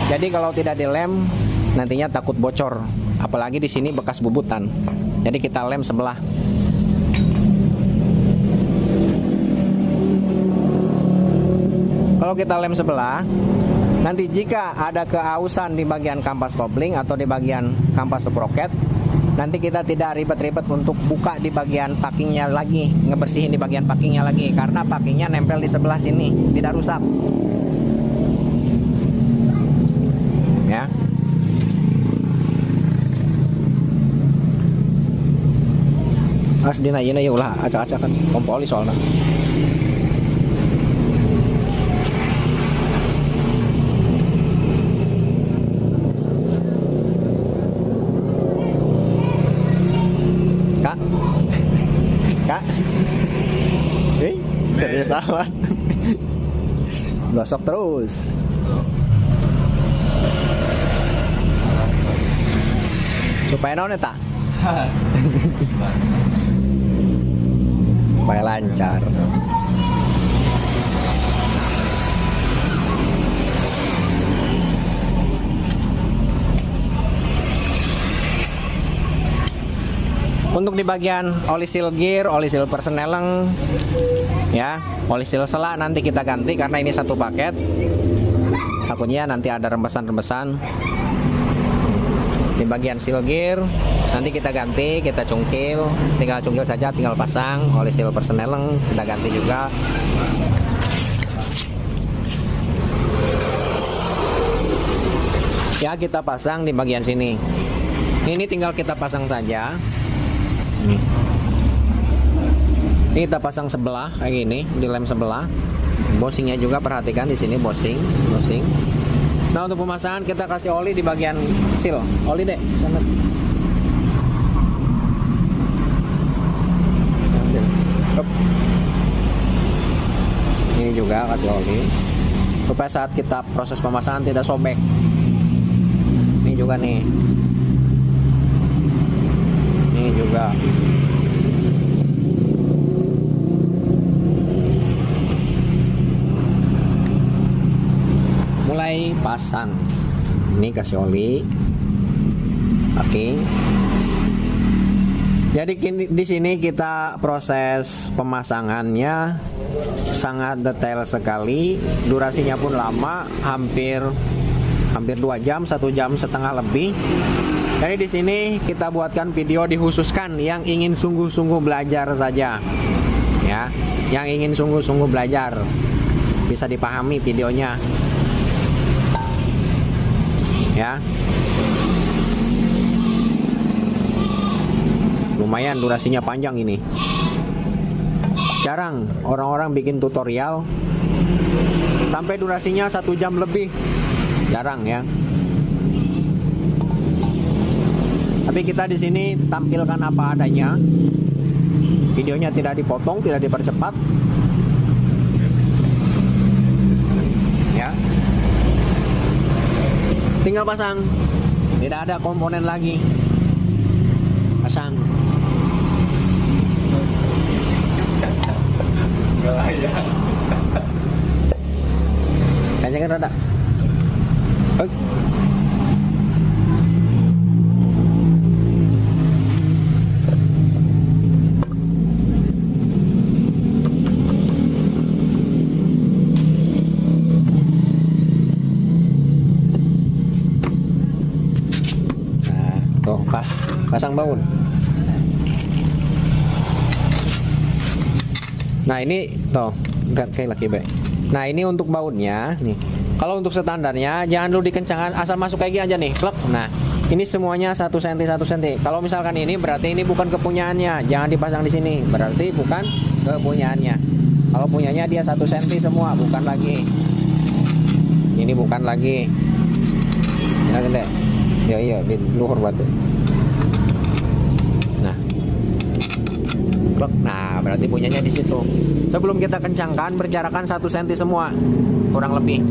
Jadi kalau tidak dilem, nantinya takut bocor. Apalagi di sini bekas bubutan. Jadi kita lem sebelah. Kalau kita lem sebelah, nanti jika ada keausan di bagian kampas kopling atau di bagian kampas sprocket, nanti kita tidak ribet-ribet untuk buka di bagian packingnya lagi, ngebersihin di bagian packingnya lagi, karena packingnya nempel di sebelah sini, tidak rusak. Ya. Harus dinaik ya ulah acak-acak kan pompa oli soalnya. Kak, serius amat. Gosok terus. Supaya naon eta? Supaya lancar. Untuk di bagian oli seal gear, oli seal persneleng, ya, oli seal sela nanti kita ganti karena ini satu paket. Takutnya nanti ada rembesan-rembesan. Di bagian seal gear nanti kita ganti, kita cungkil, tinggal cungkil saja, tinggal pasang. Oli seal persneleng kita ganti juga. Ya, kita pasang di bagian sini. Ini tinggal kita pasang saja. Ini kita pasang sebelah kayak gini, di lem sebelah. Bosingnya juga perhatikan di sini bosing. Nah, untuk pemasangan kita kasih oli di bagian seal. Oli deh, sana. Ini juga kasih oli supaya saat kita proses pemasangan tidak sobek. Ini juga nih. Ini juga. Mulai pasang. Ini kasih oli. Packing. Jadi di sini kita proses pemasangannya sangat detail sekali. Durasinya pun lama, hampir 2 jam, 1 jam setengah lebih. Jadi di sini kita buatkan video dikhususkan yang ingin sungguh-sungguh belajar saja, ya, yang ingin sungguh-sungguh belajar bisa dipahami videonya, ya. lumayan durasinya panjang ini. Jarang orang-orang bikin tutorial sampai durasinya 1 jam lebih, jarang ya. Tapi kita di sini tampilkan apa adanya. Videonya tidak dipotong, tidak dipercepat. Ya. Tinggal pasang. Tidak ada komponen lagi. Pasang. Kencengin rada. Tuh, pasang baut. Nah ini tuh, kayak lagi baik. Nah ini untuk bautnya nih. Kalau untuk standarnya jangan dulu dikencangkan, asal masuk kayak gini aja nih, klek. Nah ini semuanya 1 cm 1 cm. Kalau misalkan ini berarti ini bukan kepunyaannya, jangan dipasang di sini. Berarti bukan kepunyaannya. Kalau punyanya dia 1 cm semua, bukan lagi. Ini bukan lagi. Ya gede. Iya di luhur batu. Nah, berarti punyanya di situ. Sebelum kita kencangkan, berjarakan 1 cm semua, kurang lebih.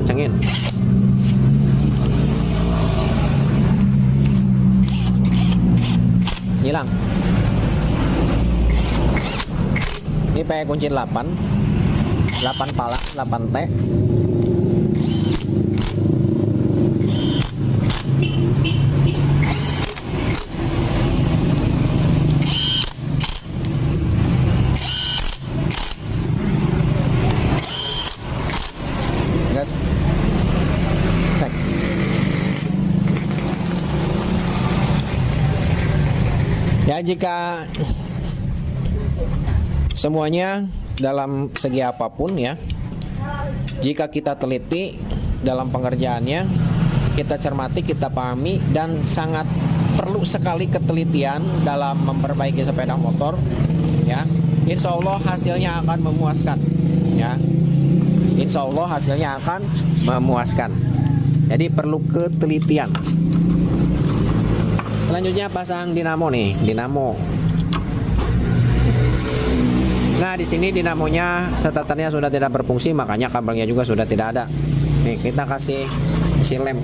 Kencangin. Hilang. Ini pakai kunci 8 pala, 8T. Gas. Cek. Ya, jika semuanya dalam segi apapun ya, jika kita teliti dalam pengerjaannya, kita cermati, kita pahami, dan sangat perlu sekali ketelitian dalam memperbaiki sepeda motor ya, insya Allah hasilnya akan memuaskan ya, insya Allah hasilnya akan memuaskan. Jadi perlu ketelitian. Selanjutnya pasang dinamo nih, dinamo. Nah di sini dinamonya starternya sudah tidak berfungsi, makanya kabelnya juga sudah tidak ada. Nih kita kasih lem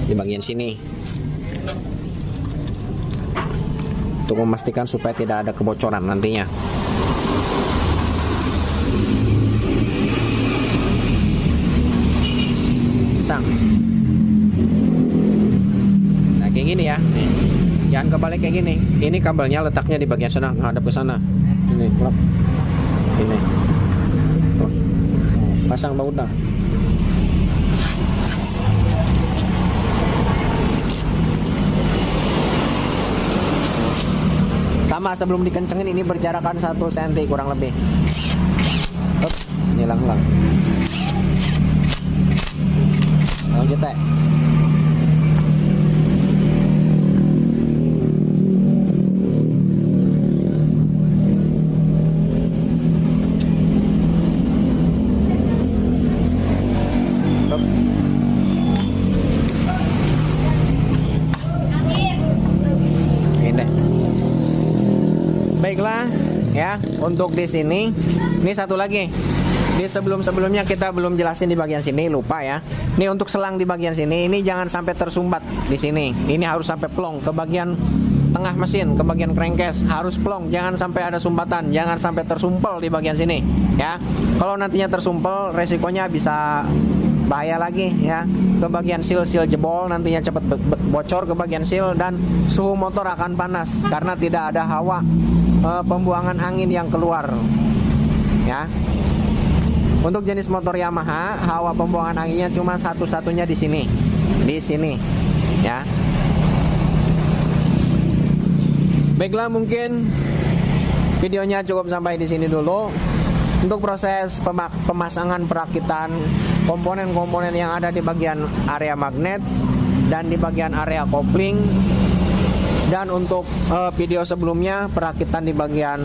di bagian sini untuk memastikan supaya tidak ada kebocoran nantinya. Pasang. Nah kayak gini ya. Nih. Jangan kebalik kayak gini. Ini kabelnya letaknya di bagian sana, ngadep ke sana. Ini, klop. Ini. Tuh. Pasang bautnya. Sama sebelum dikencengin ini berjarakan 1 cm kurang lebih. Up, ini lang-lang. Lanjut teh. Baiklah ya, untuk di sini ini satu lagi. Di sebelumnya kita belum jelasin di bagian sini, lupa ya. Ini untuk selang di bagian sini, ini jangan sampai tersumbat di sini. Ini harus sampai plong ke bagian tengah mesin, ke bagian crankcase harus plong, jangan sampai ada sumbatan, jangan sampai tersumpel di bagian sini ya. Kalau nantinya tersumpel, resikonya bisa bahaya lagi ya. Ke bagian seal jebol, nantinya cepat bocor ke bagian seal, dan suhu motor akan panas karena tidak ada hawa pembuangan angin yang keluar ya. Untuk jenis motor Yamaha, hawa pembuangan anginnya cuma satu-satunya di sini ya. Baiklah, mungkin videonya cukup sampai di sini dulu. Untuk proses pemasangan perakitan komponen-komponen yang ada di bagian area magnet dan di bagian area kopling. Dan untuk video sebelumnya perakitan di bagian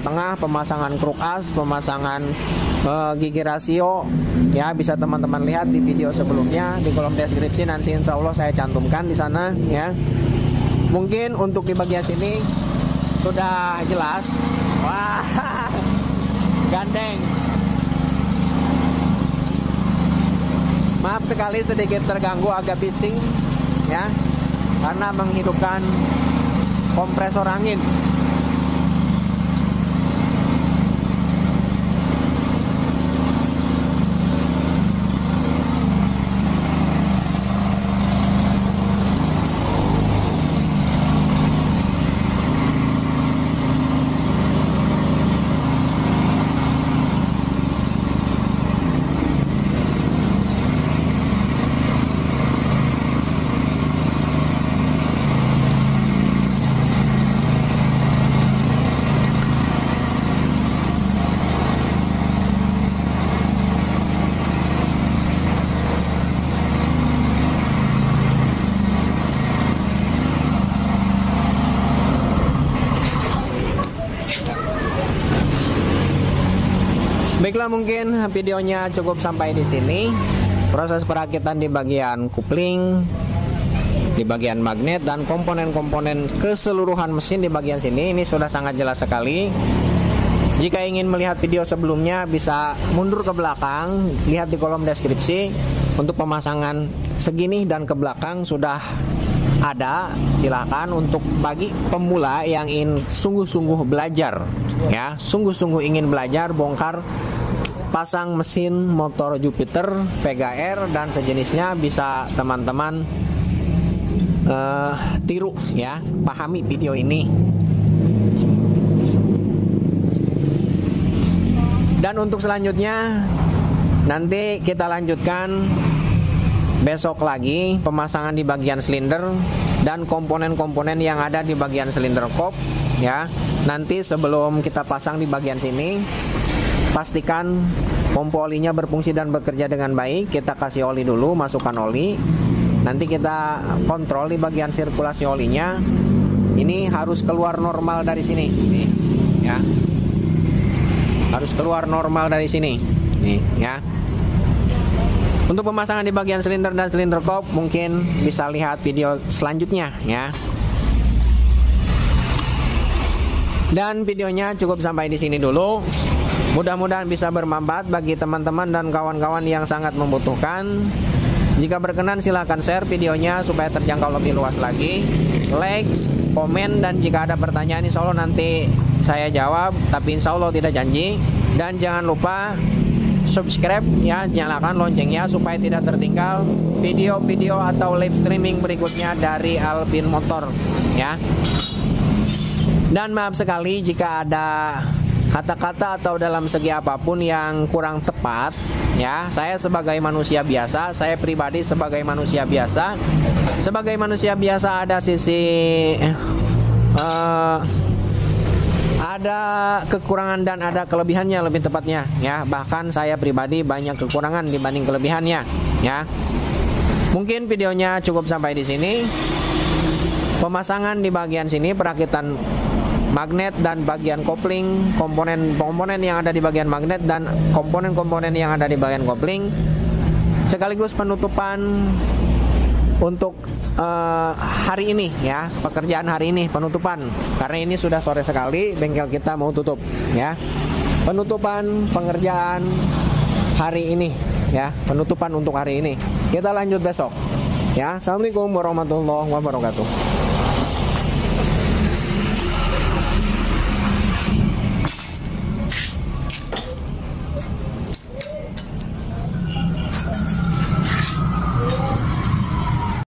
tengah, pemasangan kruk as, pemasangan gigi rasio, ya bisa teman-teman lihat di video sebelumnya di kolom deskripsi, nanti insya Allah saya cantumkan di sana ya. Mungkin untuk di bagian sini sudah jelas. Wah, gandeng. Maaf sekali sedikit terganggu, agak bising ya, karena menghidupkan kompresor angin. Baiklah, mungkin videonya cukup sampai di sini. Proses perakitan di bagian kupling, di bagian magnet, dan komponen-komponen keseluruhan mesin di bagian sini ini sudah sangat jelas sekali. Jika ingin melihat video sebelumnya bisa mundur ke belakang, lihat di kolom deskripsi. Untuk pemasangan segini dan ke belakang sudah ada. Silahkan untuk bagi pemula yang ingin sungguh-sungguh belajar ya, sungguh-sungguh ingin belajar bongkar pasang mesin motor Jupiter, Vega R dan sejenisnya, bisa teman-teman tiru ya, pahami video ini. Dan untuk selanjutnya nanti kita lanjutkan besok lagi pemasangan di bagian silinder dan komponen-komponen yang ada di bagian silinder kop ya. Nanti sebelum kita pasang di bagian sini, pastikan pompa olinya berfungsi dan bekerja dengan baik. Kita kasih oli dulu, masukkan oli. Nanti kita kontrol di bagian sirkulasi olinya. Ini harus keluar normal dari sini. Nih, ya. Harus keluar normal dari sini. Nih, ya. Untuk pemasangan di bagian silinder dan silinder kop mungkin bisa lihat video selanjutnya ya. Dan videonya cukup sampai di sini dulu. Mudah-mudahan bisa bermanfaat bagi teman-teman dan kawan-kawan yang sangat membutuhkan. Jika berkenan silahkan share videonya supaya terjangkau lebih luas lagi. Like, komen, dan jika ada pertanyaan insya Allah nanti saya jawab, tapi insya Allah tidak janji. Dan jangan lupa subscribe ya, nyalakan loncengnya supaya tidak tertinggal video-video atau live streaming berikutnya dari Alpin Motor ya. Dan maaf sekali jika ada kata-kata atau dalam segi apapun yang kurang tepat ya. Saya sebagai manusia biasa, saya pribadi sebagai manusia biasa. Sebagai manusia biasa ada sisi ada kekurangan dan ada kelebihannya lebih tepatnya ya. Bahkan saya pribadi banyak kekurangan dibanding kelebihannya ya. Mungkin videonya cukup sampai di sini. Pemasangan di bagian sini, perakitan magnet dan bagian kopling, komponen yang ada di bagian magnet dan komponen-komponen yang ada di bagian kopling, sekaligus penutupan untuk hari ini ya, pekerjaan hari ini penutupan, karena ini sudah sore sekali, bengkel kita mau tutup ya. Penutupan pengerjaan hari ini ya, penutupan untuk hari ini. Kita lanjut besok ya. Assalamualaikum warahmatullahi wabarakatuh.